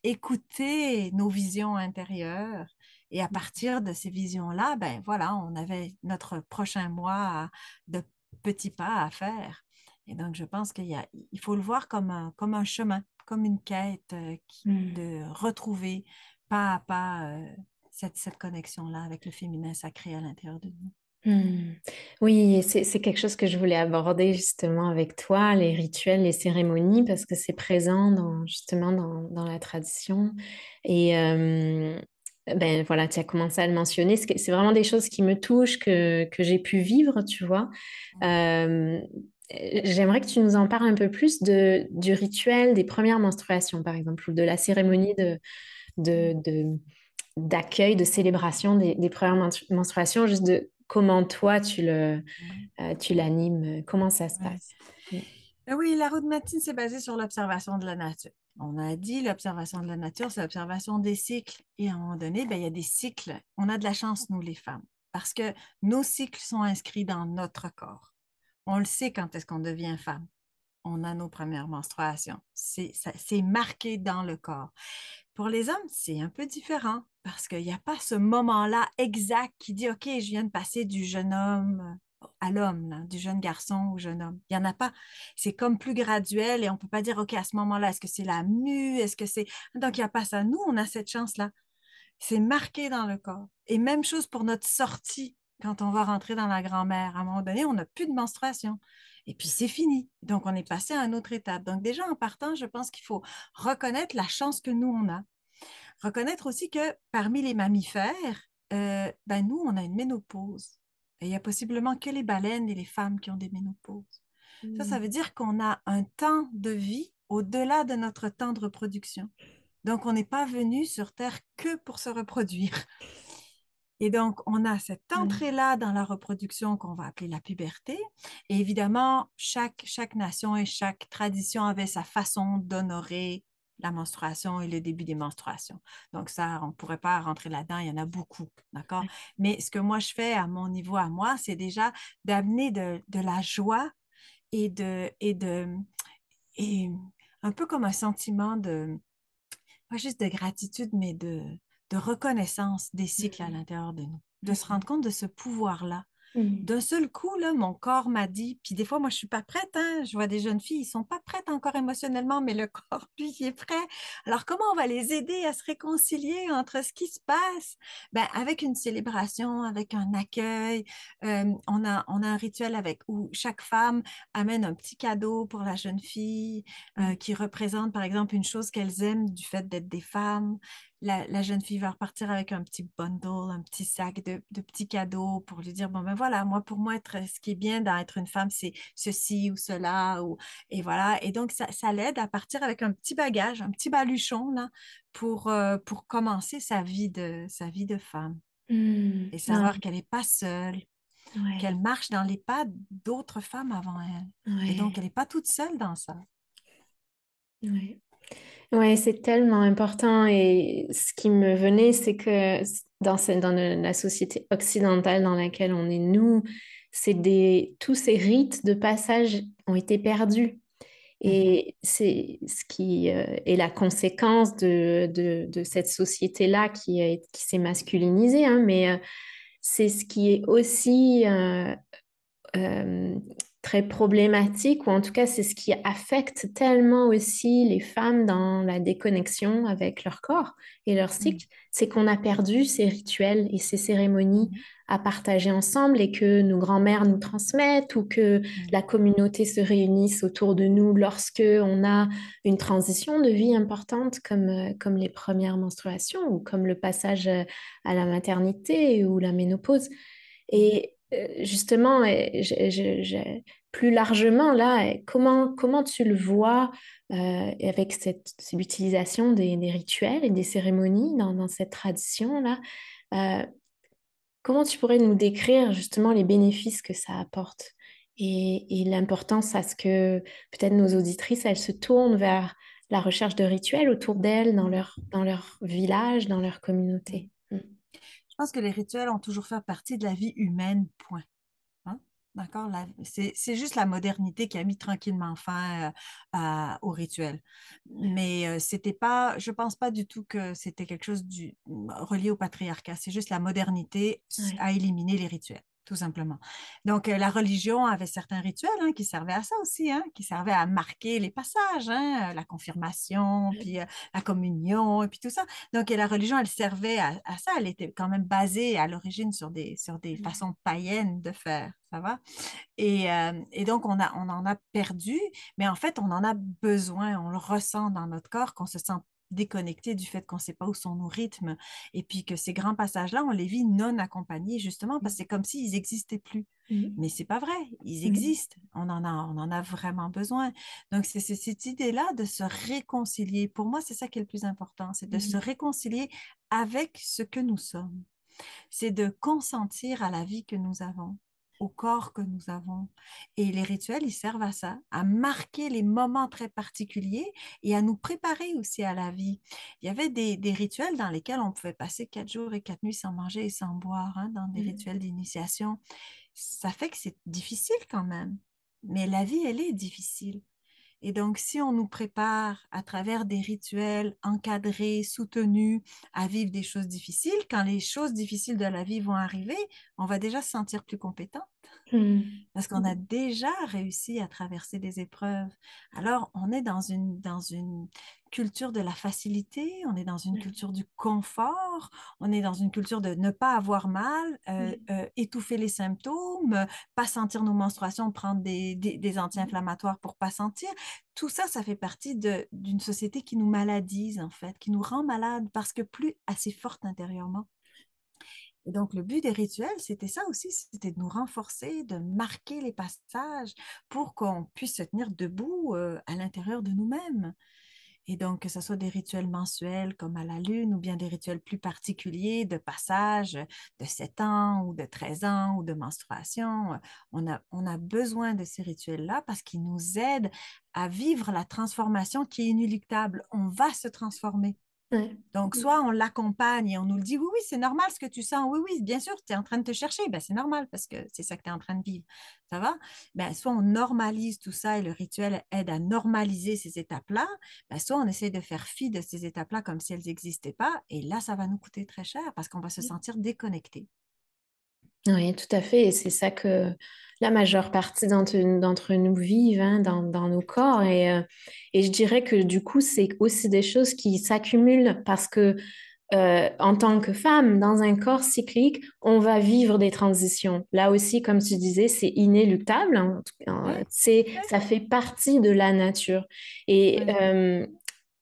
B: écouter nos visions intérieures. Et à partir de ces visions-là, ben voilà, on avait notre prochain mois de petits pas à faire. Et donc, je pense il faut le voir comme un chemin, comme une quête
A: Mm.
B: de retrouver pas à pas cette connexion-là avec le féminin sacré à l'intérieur de nous.
A: Hmm. Oui, et c'est quelque chose que je voulais aborder justement avec toi, les rituels, les cérémonies, parce que c'est présent justement dans la tradition. Et ben voilà, tu as commencé à le mentionner. C'est vraiment des choses qui me touchent, que j'ai pu vivre, tu vois. Euh, J'aimerais que tu nous en parles un peu plus du rituel des premières menstruations, par exemple, ou de la cérémonie de, de- d'accueil, de célébration des premières menstruations, juste de comment toi tu l'animes, comment ça se
B: Ouais.
A: passe. Mm.
B: Oui, la route matine, c'est basé sur l'observation de la nature. On a dit l'observation de la nature, c'est l'observation des cycles. Et à un moment donné, ben, il y a des cycles. On a de la chance, nous, les femmes, parce que nos cycles sont inscrits dans notre corps. On le sait quand est-ce qu'on devient femme. On a nos premières menstruations. C'est marqué dans le corps. Pour les hommes, c'est un peu différent parce qu'il n'y a pas ce moment-là exact qui dit, OK, je viens de passer du jeune homme à l'homme, là, du jeune garçon au jeune homme. Il n'y en a pas. C'est comme plus graduel et on ne peut pas dire, OK, à ce moment-là, est-ce que c'est la mue? Est-ce que c'est... Donc, il n'y a pas ça. Nous, on a cette chance-là. C'est marqué dans le corps. Et même chose pour notre sortie quand on va rentrer dans la grand-mère. À un moment donné, on n'a plus de menstruation. Et puis, c'est fini. Donc, on est passé à une autre étape. Donc, déjà, en partant, je pense qu'il faut reconnaître la chance que nous, on a. Reconnaître aussi que parmi les mammifères, ben nous, on a une ménopause. Et il y a possiblement que les baleines et les femmes qui ont des ménopauses. Ça veut dire qu'on a un temps de vie au-delà de notre temps de reproduction. Donc, on n'est pas venu sur Terre que pour se reproduire. Et donc, on a cette
A: Ouais.
B: entrée-là dans la reproduction qu'on va appeler la puberté. Et évidemment, chaque nation et chaque tradition avait sa façon d'honorer la menstruation et le début des menstruations. Donc ça, on ne pourrait pas rentrer là-dedans, il y en a beaucoup, d'accord? Mais ce que moi, je fais à mon niveau, à moi, c'est déjà d'amener de la joie et un peu comme un sentiment de, pas juste de gratitude, mais de reconnaissance des cycles à
A: Mhm.
B: l'intérieur de nous, de se
A: Mhm.
B: rendre compte de ce pouvoir-là.
A: Mhm.
B: D'un seul coup, là, mon corps m'a dit, puis des fois, moi, je suis pas prête, hein. Je vois des jeunes filles, ils sont pas prêtes encore émotionnellement, mais le corps, lui, il est prêt. Alors, comment on va les aider à se réconcilier entre ce qui se passe? Ben, avec une célébration, avec un accueil. On a un rituel avec où chaque femme amène un petit cadeau pour la jeune fille
A: Mhm.
B: qui représente, par exemple, une chose qu'elles aiment du fait d'être des femmes. La jeune fille va repartir avec un petit bundle, un petit sac de petits cadeaux pour lui dire, bon, ben voilà, moi, pour moi, ce qui est bien d'être une femme, c'est ceci ou cela. Et voilà. Et donc, ça l'aide à partir avec un petit bagage, un petit baluchon, là, pour commencer sa vie de femme.
A: Mhm.
B: Et
A: Ah,
B: savoir qu'elle n'est pas seule, qu'elle
A: ouais,
B: marche dans les pas d'autres femmes avant elle. Et donc,
A: ouais,
B: elle n'est pas toute seule dans ça.
A: ouais. Ouais, c'est tellement important. Et ce qui me venait, c'est que dans la société occidentale dans laquelle on est, nous, tous ces rites de passage ont été perdus.
B: Mhm,
A: Et c'est ce qui est la conséquence de cette société-là qui s'est masculinisée, hein, mais c'est ce qui est aussi euh, très problématique, ou en tout cas c'est ce qui affecte tellement aussi les femmes dans la déconnexion avec leur corps et leur
B: mhm,
A: cycle, c'est qu'on a perdu ces rituels et ces cérémonies
B: mhm,
A: à partager ensemble et que nos grands-mères nous transmettent ou que
B: mhm,
A: la communauté se réunisse autour de nous lorsque on a une transition de vie importante comme les premières menstruations ou comme le passage à la maternité ou la ménopause.
B: mhm.
A: Et justement, plus largement, là, comment tu le vois avec l'utilisation des rituels et des cérémonies dans cette tradition-là? euh, Comment tu pourrais nous décrire justement les bénéfices que ça apporte et l'importance à ce que peut-être nos auditrices, elles se tournent vers la recherche de rituels autour d'elles, dans leur village, dans leur communauté.
B: Mhm. Je pense que les rituels ont toujours fait partie de la vie humaine, point. Hein? D'accord? C'est juste la modernité qui a mis tranquillement fin au rituel. Mais c'était pas, je pense pas du tout que c'était quelque chose relié au patriarcat. C'est juste la modernité
A: Ouais.
B: a éliminé les rituels, tout simplement. Donc, la religion avait certains rituels hein, qui servaient à ça aussi, hein, qui servaient à marquer les passages, hein, la confirmation, puis la communion, et puis tout ça. Donc, et la religion, elle servait à ça. Elle était quand même basée à l'origine sur des façons païennes de faire. Ça va? Et donc, on en a perdu, mais en fait, on en a besoin. On le ressent dans notre corps, qu'on se sent déconnecté du fait qu'on ne sait pas où sont nos rythmes. Et puis que ces grands passages-là, on les vit non accompagnés, justement, parce que c'est comme s'ils n'existaient plus.
A: Mm.
B: Mais c'est pas vrai, ils
A: Mm.
B: existent. On en a vraiment besoin. Donc, c'est cette idée-là de se réconcilier. Pour moi, c'est ça qui est le plus important, c'est de se
A: Mm.
B: réconcilier avec ce que nous sommes. C'est de consentir à la vie que nous avons, au corps que nous avons. Et les rituels, ils servent à ça, à marquer les moments très particuliers et à nous préparer aussi à la vie. Il y avait des rituels dans lesquels on pouvait passer 4 jours et 4 nuits sans manger et sans boire, hein, dans des
A: Mm.
B: rituels d'initiation. Ça fait que c'est difficile quand même. Mais la vie, elle est difficile. Et donc, si on nous prépare à travers des rituels encadrés, soutenus, à vivre des choses difficiles, quand les choses difficiles de la vie vont arriver, on va déjà se sentir plus compétent
A: Mm.
B: parce qu'on a déjà réussi à traverser des épreuves. Alors, on est dans une culture de la facilité, on est dans une culture du confort, on est dans une culture de ne pas avoir mal, étouffer les symptômes, pas sentir nos menstruations, prendre des anti-inflammatoires pour pas sentir. Tout ça, ça fait partie d'une société qui nous maladise, en fait, qui nous rend malades parce que plus assez forte intérieurement. Et donc, le but des rituels, c'était ça aussi, c'était de nous renforcer, de marquer les passages pour qu'on puisse se tenir debout à l'intérieur de nous-mêmes. Et donc, que ce soit des rituels mensuels comme à la lune ou bien des rituels plus particuliers de passage de 7 ans ou de 13 ans ou de menstruation, on a besoin de ces rituels-là parce qu'ils nous aident à vivre la transformation qui est inéluctable. On va se transformer.
A: Ouais.
B: Donc, soit on l'accompagne et on nous le dit, oui, oui, c'est normal ce que tu sens, oui, oui, bien sûr, tu es en train de te chercher, ben, c'est normal parce que c'est ça que tu es en train de vivre, ça va? Ben, soit on normalise tout ça et le rituel aide à normaliser ces étapes-là, ben, soit on essaie de faire fi de ces étapes-là comme si elles n'existaient pas, et là, ça va nous coûter très cher parce qu'on va se sentir déconnecté.
A: Oui, tout à fait. Et c'est ça que la majeure partie d'entre nous vivent, hein, dans nos corps. Et je dirais que du coup, c'est aussi des choses qui s'accumulent parce que en tant que femme, dans un corps cyclique, on va vivre des transitions. Là aussi, comme tu disais, c'est inéluctable, hein. En tout cas,
B: Oui, oui,
A: ça fait partie de la nature. Et
B: oui.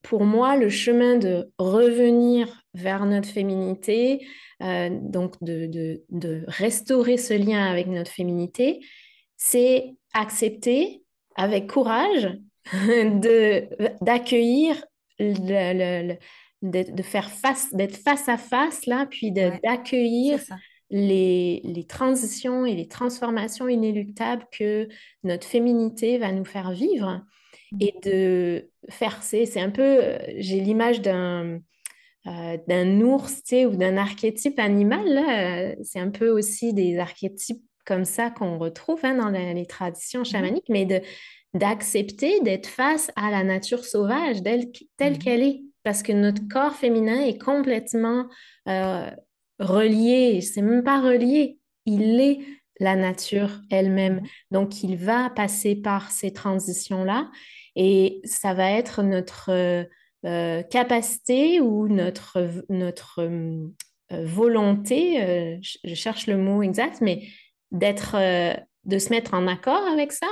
A: pour moi, le chemin de revenir vers notre féminité, donc de restaurer ce lien avec notre féminité, c'est accepter avec courage d'accueillir de faire face, d'être face à face là, puis
B: Ouais, c'est
A: d'accueillir
B: ça.
A: les transitions et les transformations inéluctables que notre féminité va nous faire vivre
B: Mm.
A: et de faire, c'est un peu, j'ai l'image d'un ours, tu sais, ou d'un archétype animal, là. C'est un peu aussi des archétypes comme ça qu'on retrouve, hein, dans les traditions
B: Mhm,
A: chamaniques, mais d'accepter d'être face à la nature sauvage telle
B: mhm,
A: qu'elle est. Parce que notre
B: mhm,
A: corps féminin est complètement euh, relié, c'est même pas relié, il est la nature elle-même.
B: mhm,
A: Donc, il va passer par ces transitions-là et ça va être notre capacité ou notre volonté, je cherche le mot exact, mais d'être, de se mettre en accord avec ça,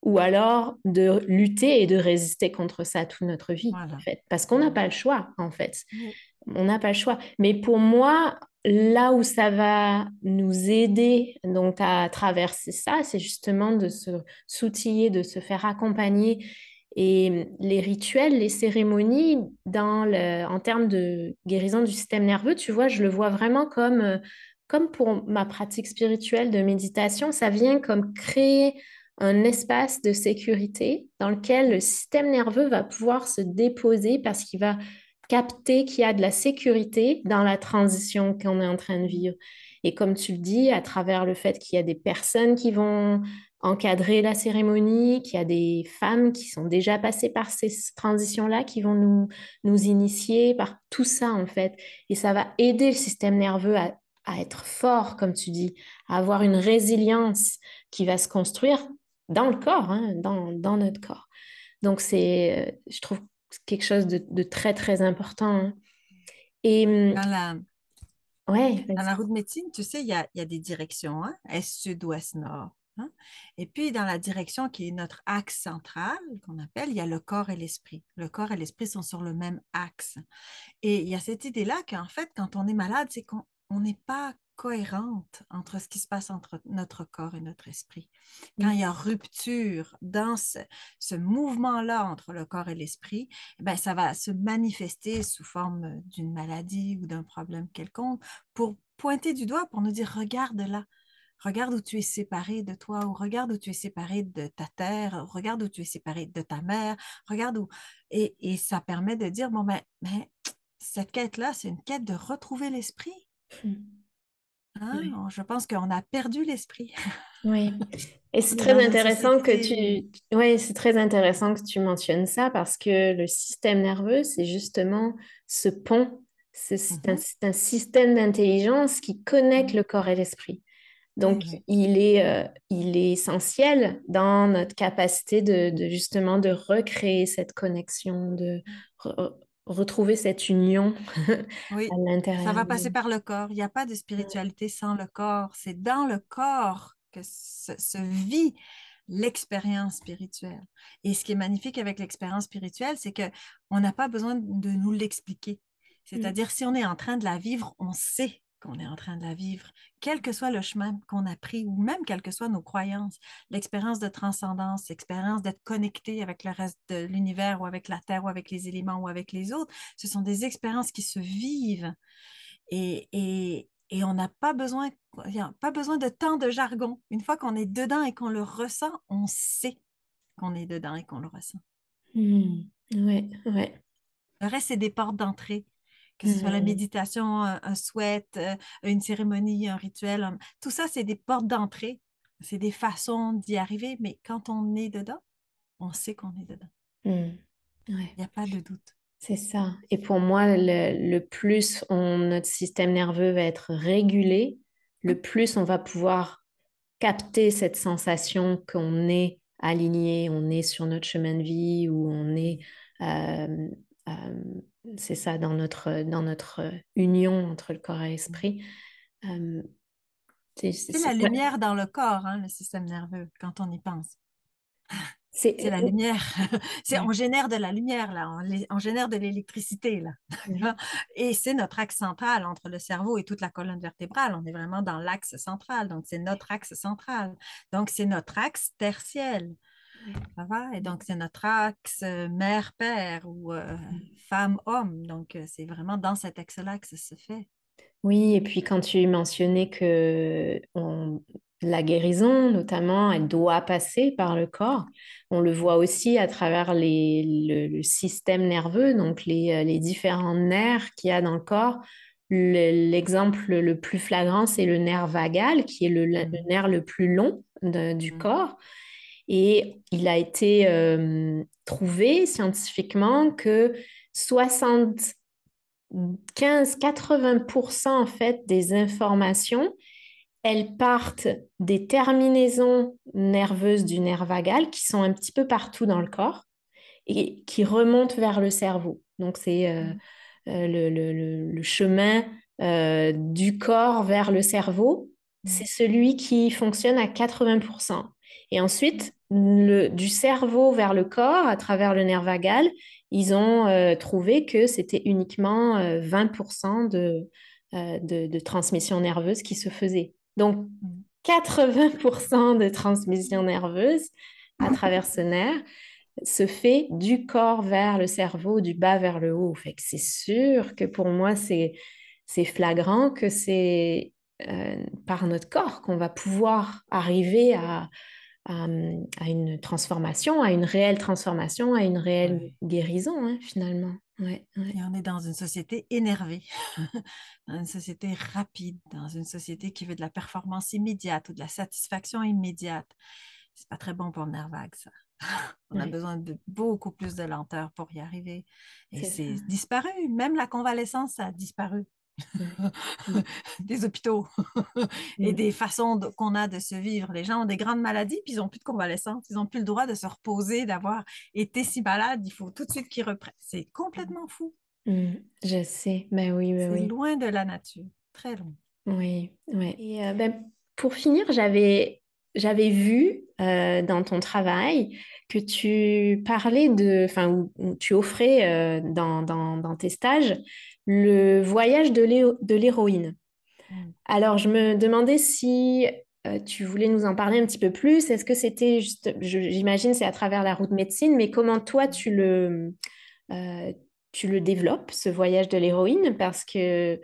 A: ou alors de lutter et de résister contre ça toute notre vie, en
B: voilà.
A: fait, parce qu'on n'a
B: Voilà.
A: pas le choix, en fait.
B: Oui.
A: On n'a pas le choix. Mais pour moi, là où ça va nous aider donc à traverser ça, c'est justement de se s'outiller, de se faire accompagner. Et les rituels, les cérémonies, en termes de guérison du système nerveux, tu vois, je le vois vraiment comme pour ma pratique spirituelle de méditation, ça vient comme créer un espace de sécurité dans lequel le système nerveux va pouvoir se déposer parce qu'il va capter qu'il y a de la sécurité dans la transition qu'on est en train de vivre. Et comme tu le dis, à travers le fait qu'il y a des personnes qui vont encadrer la cérémonie, qu'il y a des femmes qui sont déjà passées par ces transitions-là, qui vont nous initier par tout ça, en fait. Et ça va aider le système nerveux à être fort, comme tu dis, à avoir une résilience qui va se construire dans le corps, hein, dans notre corps. Donc, je trouve, quelque chose de très, très important, hein. Et
B: Dans la,
A: ouais,
B: Dans
A: vas-y.
B: la roue de médecine, tu sais, il y a des directions, hein, est, sud, ouest, nord, hein. Et puis, dans la direction qui est notre axe central, qu'on appelle, il y a le corps et l'esprit. Le corps et l'esprit sont sur le même axe. Et il y a cette idée-là qu'en fait, quand on est malade, c'est qu'on n'est pas cohérente entre ce qui se passe entre notre corps et notre esprit. Quand il y a rupture dans ce mouvement-là entre le corps et l'esprit, eh ben, ça va se manifester sous forme d'une maladie ou d'un problème quelconque pour pointer du doigt, pour nous dire, regarde là, regarde où tu es séparé de toi, ou regarde où tu es séparé de ta terre, regarde où tu es séparé de ta mère, regarde où... Et ça permet de dire, bon, ben, cette quête-là, c'est une quête de retrouver l'esprit. Hein?
A: Ouais.
B: Je pense qu'on a perdu l'esprit.
A: Oui. Et
B: On est dans une société.
A: ouais, c'est très intéressant que tu mentionnes ça parce que le système nerveux, c'est justement ce pont,
B: Mhm.
A: c'est un système d'intelligence qui connecte
B: Mhm.
A: le corps et l'esprit.
B: Oui,
A: Donc,
B: oui.
A: il est essentiel dans notre capacité justement de recréer cette connexion, de retrouver cette union à
B: Oui, ça
A: l'intérieur
B: va
A: de
B: passer par le corps. Il n'y a pas de
A: nous.
B: spiritualité sans le corps. C'est dans le corps que se vit l'expérience spirituelle. Et ce qui est magnifique avec l'expérience spirituelle, c'est que on n'a pas besoin de nous l'expliquer.
A: Mm.
B: C'est-à-dire, si on est en train de la vivre, on sait qu'on est en train de la vivre, quel que soit le chemin qu'on a pris, ou même quelles que soient nos croyances. L'expérience de transcendance, l'expérience d'être connecté avec le reste de l'univers, ou avec la Terre, ou avec les éléments, ou avec les autres, ce sont des expériences qui se vivent et on n'a pas besoin, il y a pas besoin de tant de jargon. Une fois qu'on est dedans et qu'on le ressent, on sait qu'on est dedans et qu'on le ressent.
A: Mm. Ouais, ouais.
B: Le reste, c'est des portes d'entrée, que ce soit la
A: Mm.
B: méditation, un sweat, une cérémonie, un rituel. Tout ça, c'est des portes d'entrée. C'est des façons d'y arriver, mais quand on est dedans, on sait qu'on est dedans.
A: Mm. Ouais.
B: Il n'y a pas de doute.
A: C'est ça. Et pour moi, le plus notre système nerveux va être régulé, le plus on va pouvoir capter cette sensation qu'on est aligné, on est sur notre chemin de vie, ou on est, euh, euh, c'est ça, dans notre union entre le corps et l'esprit. Euh,
B: C'est la
A: ouais,
B: lumière dans le corps, hein, le système nerveux, quand on y pense. C'est la
A: oh,
B: lumière. On
A: ouais,
B: génère de la lumière, là. On génère de l'électricité, là.
A: ouais,
B: Et c'est notre axe central entre le cerveau et toute la colonne vertébrale. On est vraiment dans l'axe central. Donc, c'est notre axe central. Donc, c'est notre axe tertiel.
A: ouais.
B: Ça va? Et donc, c'est notre axe mère-père ou femme-homme. Donc, c'est vraiment dans cet axe-là que ça se fait.
A: Oui, et puis quand tu mentionnais que la guérison, notamment, elle doit passer par le corps, on le voit aussi à travers le système nerveux, donc les différents nerfs qu'il y a dans le corps. L'exemple le plus flagrant, c'est le nerf vagal, qui est le
B: Mhm.
A: nerf le plus long du
B: Mhm.
A: corps. Et il a été trouvé scientifiquement que 75-80% en fait des informations, elles partent des terminaisons nerveuses du nerf vagal qui sont un petit peu partout dans le corps et qui remontent vers le cerveau. Donc c'est
B: Mhm.
A: le chemin du corps vers le cerveau, c'est
B: Mhm.
A: celui qui fonctionne à 80%. Et ensuite, du cerveau vers le corps, à travers le nerf vagal, ils ont trouvé que c'était uniquement 20% de transmission nerveuse qui se faisait. Donc,
B: Mhm.
A: 80% de transmission nerveuse à travers ce nerf se fait du corps vers le cerveau, du bas vers le haut. Fait que c'est sûr que pour moi, c'est flagrant que c'est par notre corps qu'on va pouvoir arriver à, à une transformation, à une réelle transformation, à une réelle
B: Ouais.
A: guérison, hein, finalement. Ouais, ouais,
B: Et on est dans une société énervée, dans une société rapide, dans une société qui veut de la performance immédiate ou de la satisfaction immédiate. C'est pas très bon pour le nerf vague, ça. On a
A: ouais,
B: besoin de beaucoup plus de lenteur pour y arriver. Et
A: c'est ça.
B: c'est disparu. Même la convalescence, ça a disparu
A: Ouais, mm,
B: des hôpitaux et
A: mm,
B: des façons qu'on a de se vivre. Les gens ont des grandes maladies, puis ils n'ont plus de convalescence. Ils n'ont plus le droit de se reposer, d'avoir été si malades. Il faut tout de suite qu'ils reprennent. C'est complètement fou.
A: mm. Je sais, ben oui, ben
B: C'est
A: oui.
B: loin de la nature, très loin.
A: Oui, ouais. Et ben, pour finir, j'avais vu dans ton travail que tu parlais enfin, où tu offrais dans tes stages le voyage de l'héroïne.
B: Mm.
A: Alors, je me demandais si tu voulais nous en parler un petit peu plus. Est-ce que c'était juste, j'imagine, c'est à travers la route médecine, mais comment toi euh, tu le développes, ce voyage de l'héroïne, parce que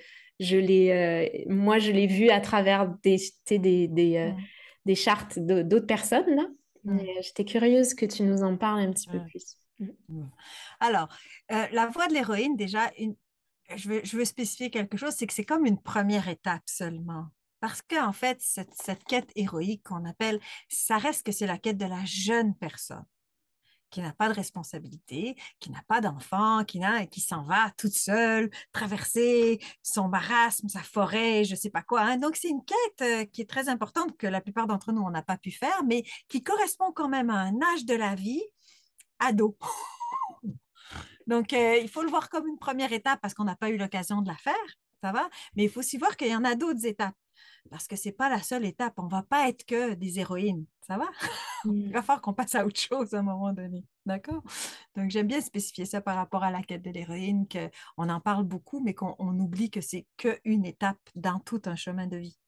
A: moi, je l'ai vu à travers tu sais,
B: Mm.
A: des chartes d'autres personnes, là. Mais,
B: Mm.
A: j'étais curieuse que tu nous en parles un petit peu
B: Mm.
A: plus.
B: Mm. Alors, la voie de l'héroïne, déjà, je veux spécifier quelque chose, c'est que c'est comme une première étape seulement. Parce qu'en fait, cette quête héroïque qu'on appelle, ça reste que c'est la quête de la jeune personne qui n'a pas de responsabilité, qui n'a pas d'enfant, qui s'en va toute seule, traverser son marasme, sa forêt, je ne sais pas quoi, hein. Donc, c'est une quête qui est très importante que la plupart d'entre nous, on n'a pas pu faire, mais qui correspond quand même à un âge de la vie ado. Donc, il faut le voir comme une première étape parce qu'on n'a pas eu l'occasion de la faire, ça va? Mais il faut aussi voir qu'il y en a d'autres étapes parce que ce n'est pas la seule étape. On ne va pas être que des héroïnes, ça va? Il va
A: Mm.
B: falloir qu'on passe à autre chose à un moment donné. D'accord? Donc, j'aime bien spécifier ça par rapport à la quête de l'héroïne, qu'on en parle beaucoup, mais qu'on oublie que c'est qu'une étape dans tout un chemin de vie.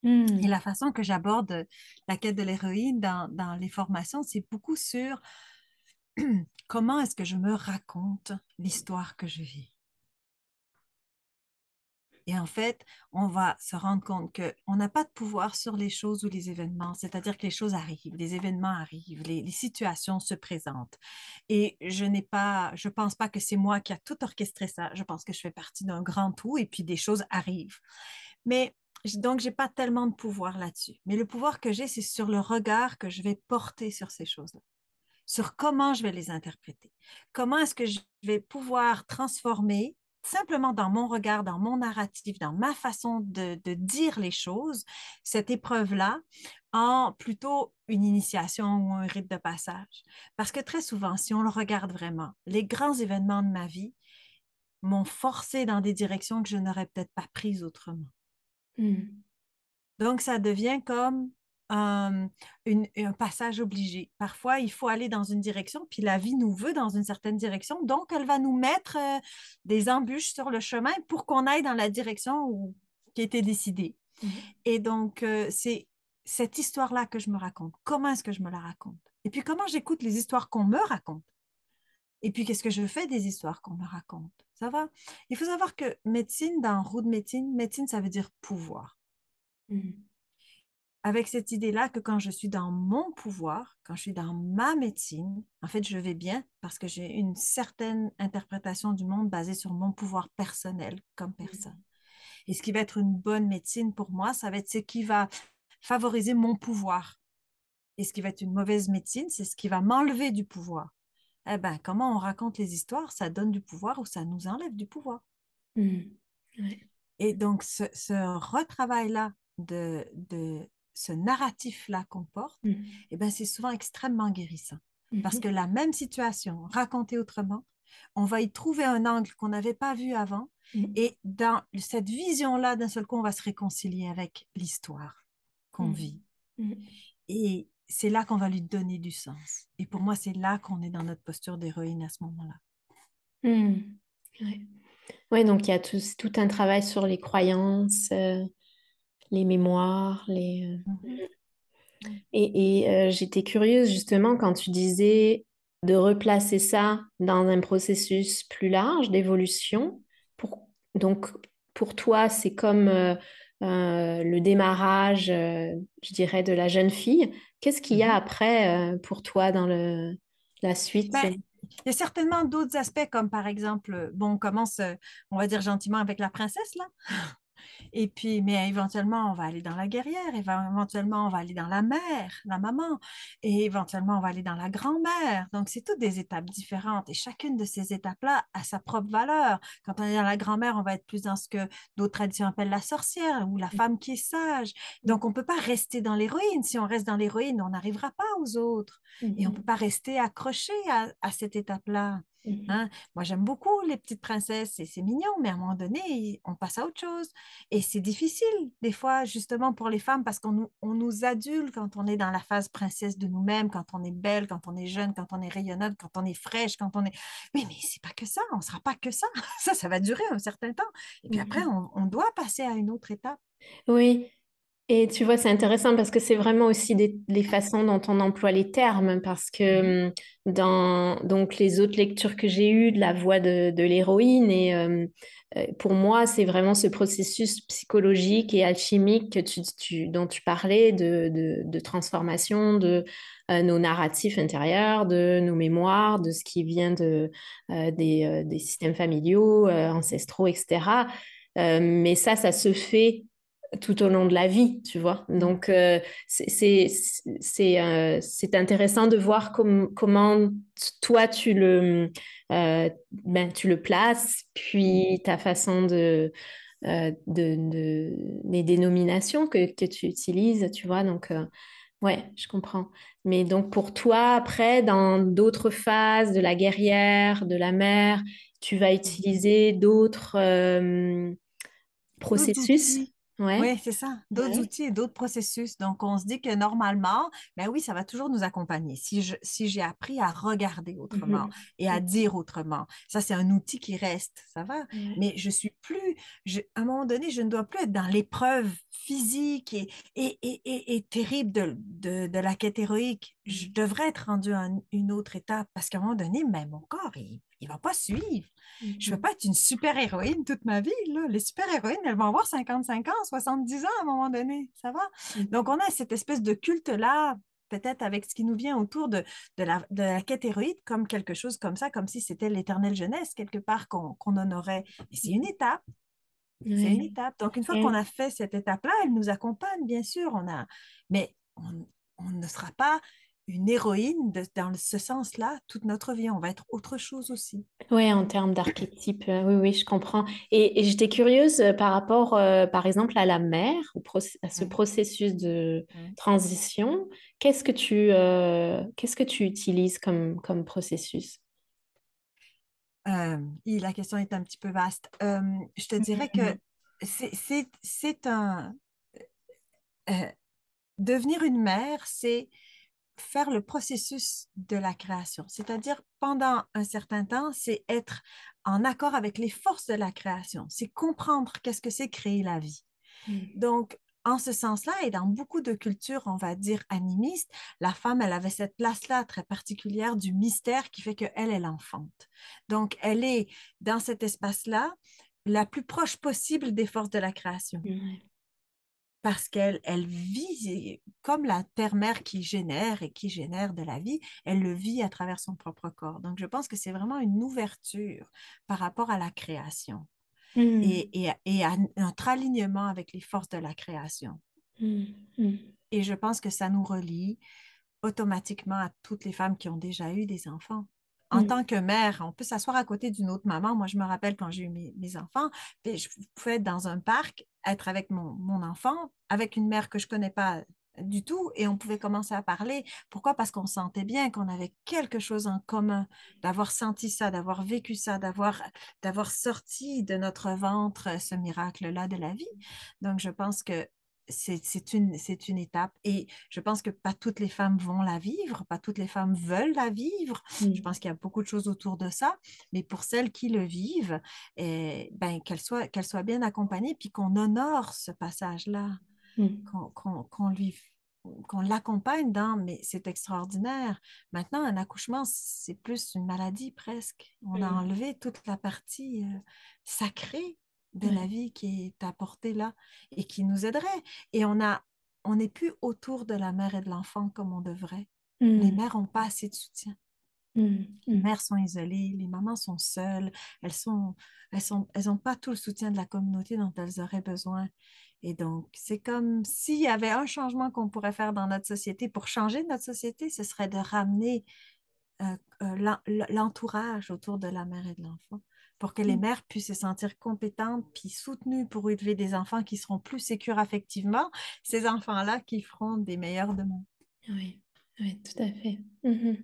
B: Et
A: Mm.
B: la façon que j'aborde la quête de l'héroïne dans les formations, c'est beaucoup sur comment est-ce que je me raconte l'histoire que je vis. Et en fait, on va se rendre compte qu'on n'a pas de pouvoir sur les choses ou les événements, c'est-à-dire que les choses arrivent, les événements arrivent, les situations se présentent. Et je pense pas que c'est moi qui a tout orchestré ça. Je pense que je fais partie d'un grand tout et puis des choses arrivent. Mais donc, j'ai pas tellement de pouvoir là-dessus. Mais le pouvoir que j'ai, c'est sur le regard que je vais porter sur ces choses-là, sur comment je vais les interpréter. Comment est-ce que je vais pouvoir transformer simplement dans mon regard, dans mon narratif, dans ma façon de dire les choses, cette épreuve-là en plutôt une initiation ou un rite de passage. Parce que très souvent, si on le regarde vraiment, les grands événements de ma vie m'ont forcé dans des directions que je n'aurais peut-être pas prises autrement.
A: Mm.
B: Donc, ça devient comme un, un passage obligé. Parfois, il faut aller dans une direction, puis la vie nous veut dans une certaine direction. Donc, elle va nous mettre des embûches sur le chemin pour qu'on aille dans la direction qui a été décidée.
A: Mm.
B: Et donc, c'est cette histoire-là que je me raconte. Comment est-ce que je me la raconte? Et puis, comment j'écoute les histoires qu'on me raconte? Et puis, qu'est-ce que je fais des histoires qu'on me raconte? Ça va? Il faut savoir que médecine, dans roue de médecine, médecine, ça veut dire pouvoir
A: Mm.
B: avec cette idée-là que quand je suis dans mon pouvoir, quand je suis dans ma médecine, en fait, je vais bien parce que j'ai une certaine interprétation du monde basée sur mon pouvoir personnel comme personne. Et ce qui va être une bonne médecine pour moi, ça va être ce qui va favoriser mon pouvoir. Et ce qui va être une mauvaise médecine, c'est ce qui va m'enlever du pouvoir. Eh bien, comment on raconte les histoires, ça donne du pouvoir ou ça nous enlève du pouvoir.
A: Mm. Ouais.
B: Et donc, ce retravail-là ce narratif-là qu'on porte,
A: Mm.
B: eh ben, c'est souvent extrêmement guérissant. Parce que
A: Mhm.
B: la même situation, racontée autrement, on va y trouver un angle qu'on n'avait pas vu avant.
A: Mm.
B: Et dans cette vision-là, d'un seul coup, on va se réconcilier avec l'histoire qu'on vit.
A: Mm. Mm.
B: Et c'est là qu'on va lui donner du sens. Et pour moi, c'est là qu'on est dans notre posture d'héroïne à ce moment-là.
A: Mm. Ouais. Ouais, donc il y a tout un travail sur les croyances, les mémoires,
B: Mhm. Mhm.
A: j'étais curieuse justement quand tu disais de replacer ça dans un processus plus large d'évolution. Donc, pour toi, c'est comme le démarrage, je dirais, de la jeune fille. Qu'est-ce qu'il y a
B: Mhm.
A: après pour toi dans la suite?
B: Ben, il y a certainement d'autres aspects, comme par exemple, bon, on commence, on va dire gentiment avec la princesse, là. Et puis, mais éventuellement, on va aller dans la guerrière, éventuellement, on va aller dans la mère, la maman, et éventuellement, on va aller dans la grand-mère. Donc, c'est toutes des étapes différentes. Et chacune de ces étapes-là a sa propre valeur. Quand on est dans la grand-mère, on va être plus dans ce que d'autres traditions appellent la sorcière ou la femme qui est sage. Donc, on ne peut pas rester dans l'héroïne. Si on reste dans l'héroïne, on n'arrivera pas aux autres. Et on ne peut
A: Mhm.
B: pas rester accroché à cette étape-là.
A: Mhm.
B: Hein? Moi, j'aime beaucoup les petites princesses et c'est mignon, mais à un moment donné, on passe à autre chose. Et c'est difficile, des fois, justement pour les femmes, parce on nous adule quand on est dans la phase princesse de nous-mêmes, quand on est belle, quand on est jeune, quand on est rayonnante, quand on est fraîche, quand on est... Oui, mais c'est pas que ça, on ne sera pas que ça. Ça va durer un certain temps. Et puis après,
A: Mhm.
B: on doit passer à une autre étape.
A: Oui, et tu vois, c'est intéressant parce que c'est vraiment aussi les façons dont on emploie les termes, parce
B: Mhm,
A: que dans donc, les autres lectures que j'ai eues de la voix de l'héroïne, pour moi, c'est vraiment ce processus psychologique et alchimique dont tu parlais, de transformation de nos narratifs intérieurs, de nos mémoires, de ce qui vient des systèmes familiaux, ancestraux, etc. Mais ça se fait tout au long de la vie, tu vois.
B: Mm.
A: Donc, c'est intéressant de voir comment toi, tu le places,
B: Mm.
A: puis ta façon les dénominations que tu utilises, tu vois. Donc, ouais, je comprends. Mais donc, pour toi, après, dans d'autres phases de la guerrière, de la mère, tu vas
B: Mm.
A: utiliser d'autres
B: D'autres
A: processus.
B: outils.
A: Ouais.
B: Oui, c'est ça. D'autres
A: Ouais.
B: outils et d'autres processus. Donc, on se dit que normalement, ben oui, ça va toujours nous accompagner. Si j'ai appris à regarder autrement
A: Mhm.
B: et à dire autrement, ça, c'est un outil qui reste, ça va.
A: Ouais.
B: Mais je suis plus, à un moment donné, je ne dois plus être dans l'épreuve physique et terrible de la quête héroïque. Je devrais être rendue à une autre étape parce qu'à un moment donné, ben, mon corps, il va pas suivre. Je ne peux
A: Mhm.
B: pas être une super-héroïne toute ma vie, là. Les super-héroïnes, elles vont avoir 55 ans, 70 ans à un moment donné. Ça va? Donc,
A: Mhm.
B: on a cette espèce de culte-là, peut-être avec ce qui nous vient autour de la quête héroïque, comme quelque chose comme ça, comme si c'était l'éternelle jeunesse, quelque part, qu'on honorait. Mais c'est une étape. C'est une
A: Ouais.
B: étape. Donc, une fois qu'on
A: Et-
B: a fait cette étape-là, elle nous accompagne, bien sûr. Mais on ne sera pas une héroïne dans ce sens-là toute notre vie. On va être autre chose aussi.
A: ouais, en termes d'archétype, oui, oui, je comprends. Et j'étais curieuse par rapport, par exemple, à la mère, à ce
B: Mm,
A: processus de
B: mm.
A: transition. Qu'est-ce que tu utilises comme processus?
B: La question est un petit peu vaste. Je te dirais que
A: Mhm.
B: c'est euh, devenir une mère, c'est faire le processus de la création. C'est-à-dire, pendant un certain temps, c'est être en accord avec les forces de la création. C'est comprendre qu'est-ce que c'est créer la vie.
A: Mhm.
B: Donc, en ce sens-là, et dans beaucoup de cultures, on va dire animistes, la femme, elle avait cette place-là très particulière du mystère qui fait qu'elle, elle enfante. Donc, elle est dans cet espace-là la plus proche possible des forces de la création
A: Ouais.
B: parce qu'elle vit comme la terre-mère qui génère et qui génère de la vie, elle le vit à travers son propre corps. Donc, je pense que c'est vraiment une ouverture par rapport à la création
A: Mhm.
B: et à notre alignement avec les forces de la création.
A: Mhm. Mhm.
B: Et je pense que ça nous relie automatiquement à toutes les femmes qui ont déjà eu des enfants. En tant
A: Mhm.
B: que mère, on peut s'asseoir à côté d'une autre maman. Moi, je me rappelle quand j'ai eu mes enfants, puis je pouvais être dans un parc, être avec mon enfant, avec une mère que je connais pas du tout, et on pouvait commencer à parler. Pourquoi? Parce qu'on sentait bien qu'on avait quelque chose en commun, d'avoir senti ça, d'avoir vécu ça, d'avoir sorti de notre ventre ce miracle-là de la vie. Donc, je pense que c'est une étape et je pense que pas toutes les femmes vont la vivre, pas toutes les femmes veulent la vivre. Je
A: Mhm.
B: pense qu'il y a beaucoup de choses autour de ça, mais pour celles qui le vivent, ben, qu'elles soient bien accompagnées puis qu'on honore ce passage-là,
A: Mhm.
B: qu'on l'accompagne dans, mais c'est extraordinaire. Maintenant, un accouchement, c'est plus une maladie presque. On a
A: Mhm.
B: enlevé toute la partie sacrée de la
A: Ouais.
B: vie qui est apportée là et qui nous aiderait. Et on n'est plus autour de la mère et de l'enfant comme on devrait. Les
A: Mhm.
B: mères n'ont pas assez de soutien.
A: Mhm.
B: Les
A: Mhm.
B: mères sont isolées, les mamans sont seules, elles ont pas tout le soutien de la communauté dont elles auraient besoin. Et donc, c'est comme s'il y avait un changement qu'on pourrait faire dans notre société pour changer notre société, ce serait de ramener l'entourage autour de la mère et de l'enfant pour que les
A: Mhm.
B: mères puissent se sentir compétentes puis soutenues pour élever des enfants qui seront plus sécures affectivement, ces enfants-là qui feront des meilleurs demain.
A: Oui, oui, tout à fait. Mhm.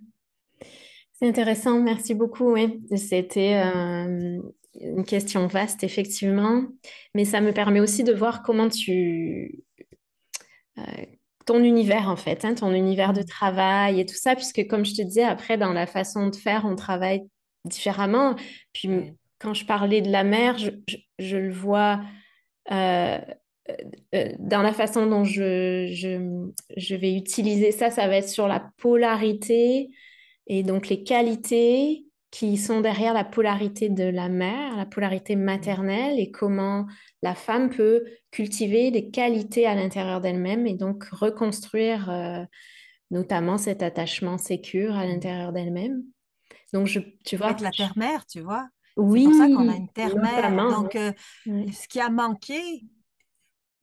A: C'est intéressant, merci beaucoup. Oui. C'était une question vaste, effectivement, mais ça me permet aussi de voir comment euh, ton univers, en fait, hein, ton univers de
B: Mm.
A: travail et tout ça, puisque comme je te disais, après, dans la façon de faire, on travaille différemment. Puis,
B: Oui.
A: quand je parlais de la mer, je le vois euh, dans la façon dont je vais utiliser ça, ça va être sur la polarité et donc les qualités qui sont derrière la polarité de la mère, la polarité
B: Mm.
A: maternelle et comment la femme peut cultiver des qualités à l'intérieur d'elle-même et donc reconstruire notamment cet attachement sécure à
B: Mm.
A: l'intérieur d'elle-même. Donc, tu vois,
B: Avec la terre-mère, tu vois. C'est pour ça qu'on a
A: oui,
B: une terre-mère.
A: notamment,
B: Donc,
A: oui.
B: ce qui a manqué,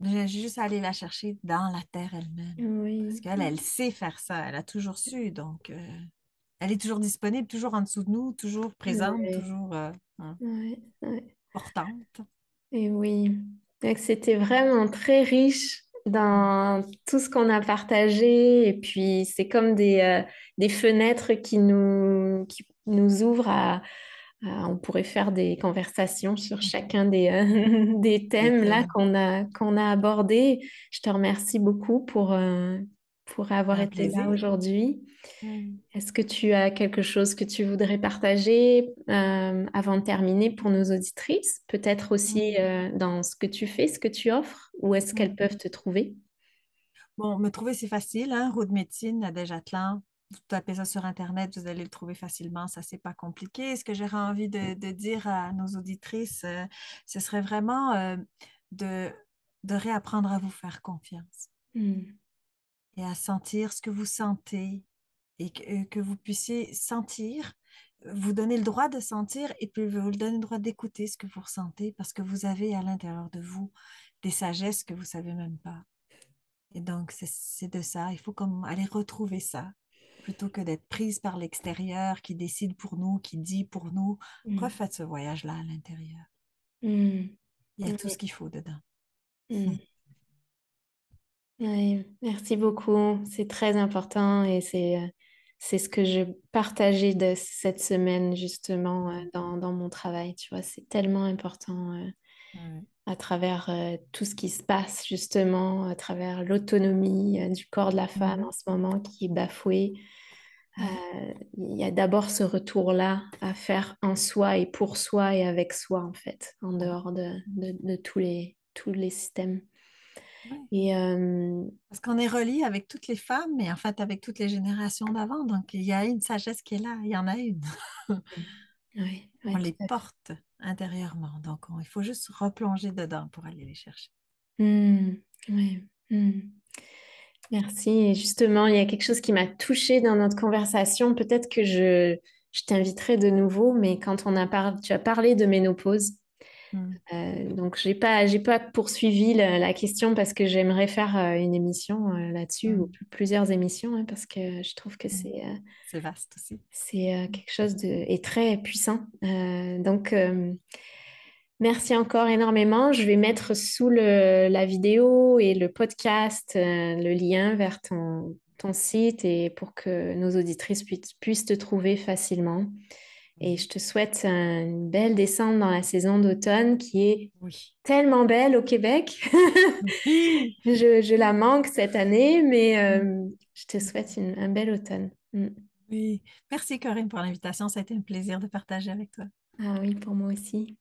B: J'ai juste à aller la chercher dans la terre elle-même. Parce
A: Oui,
B: qu'elle, elle sait faire ça. Elle a toujours su. Donc, elle est toujours disponible, toujours en dessous de nous, toujours présente,
A: oui,
B: toujours hein,
A: oui, oui.
B: portante.
A: Et oui, donc c'était vraiment très riche
B: Mm.
A: dans tout ce qu'on a partagé. Et puis, c'est comme des fenêtres qui nous ouvrent on pourrait faire des conversations sur chacun des
B: Des
A: thèmes là
B: thèmes.
A: qu'on a abordés. Je te remercie beaucoup pour avoir
B: Un
A: été là
B: plaisir.
A: aujourd'hui.
B: Mm.
A: Est-ce que tu as quelque chose que tu voudrais partager avant de terminer pour nos auditrices? Peut-être aussi
B: Mm.
A: dans ce que tu fais, ce que tu offres, où est-ce qu'elles
B: Mm.
A: peuvent te trouver?
B: Bon, me trouver, c'est facile, hein? Roue de médecine, Nadège Atlan. Vous tapez ça sur Internet, vous allez le trouver facilement. Ça, c'est pas compliqué. Ce que j'aurais envie de dire à nos auditrices, ce serait vraiment de, de réapprendre à vous faire confiance
A: Hmm,
B: et à sentir ce que vous sentez et que vous puissiez sentir, vous donner le droit de sentir et puis vous donner le droit d'écouter ce que vous ressentez parce que vous avez à l'intérieur de vous des sagesses que vous savez même pas. Et donc, c'est de ça. Il faut comme aller retrouver ça plutôt que d'être prise par l'extérieur qui décide pour nous, qui dit pour nous.
A: hmm,
B: Refaites ce voyage-là à l'intérieur.
A: hmm.
B: Il y a tout ce
A: Oui,
B: qu'il faut dedans.
A: hmm. Oui, merci beaucoup. C'est très important et c'est ce que je partageais de cette semaine justement
B: Mm.
A: dans mon travail. Tu vois, c'est tellement important
B: Ouais.
A: à travers tout ce qui se passe justement, à travers l'autonomie du corps de la femme en
B: Mhm.
A: ce moment qui est bafouée.
B: Ouais.
A: Il y a d'abord ce retour-là à faire en soi et pour soi et avec soi en fait, en
B: Ouais.
A: dehors de tous les systèmes.
B: Ouais.
A: Et
B: Parce qu'on est relié avec toutes les femmes, mais en fait avec toutes les générations d'avant. Donc, il y a une sagesse qui est là. Il y en a une.
A: oui,
B: On
A: ouais, tout
B: les
A: à fait.
B: porte intérieurement. Donc, il faut juste replonger dedans pour aller les chercher.
A: Hmm, ouais, hmm. Merci. Et justement, il y a quelque chose qui m'a touchée dans notre conversation. Peut-être que je t'inviterai de nouveau, mais quand tu as parlé de ménopause,
B: Mm.
A: donc j'ai pas poursuivi la question parce que j'aimerais faire une émission là-dessus ou
B: Mm.
A: plusieurs émissions hein, parce que je trouve que
B: Mm. C'est vaste aussi.
A: c'est quelque chose de et très puissant. Merci encore énormément. Je vais mettre sous la vidéo et le podcast le lien vers ton site et pour que nos auditrices puissent te trouver facilement. Et
B: Mhm.
A: je te souhaite une belle descente dans la saison d'automne qui est
B: Oui.
A: tellement belle au Québec.
B: Oui.
A: Je la manque cette année, mais
B: Mm.
A: je te souhaite un bel automne. Mm.
B: Oui. Merci Corinne pour l'invitation. Ça a été un plaisir de partager avec toi.
A: Ah oui, pour moi aussi.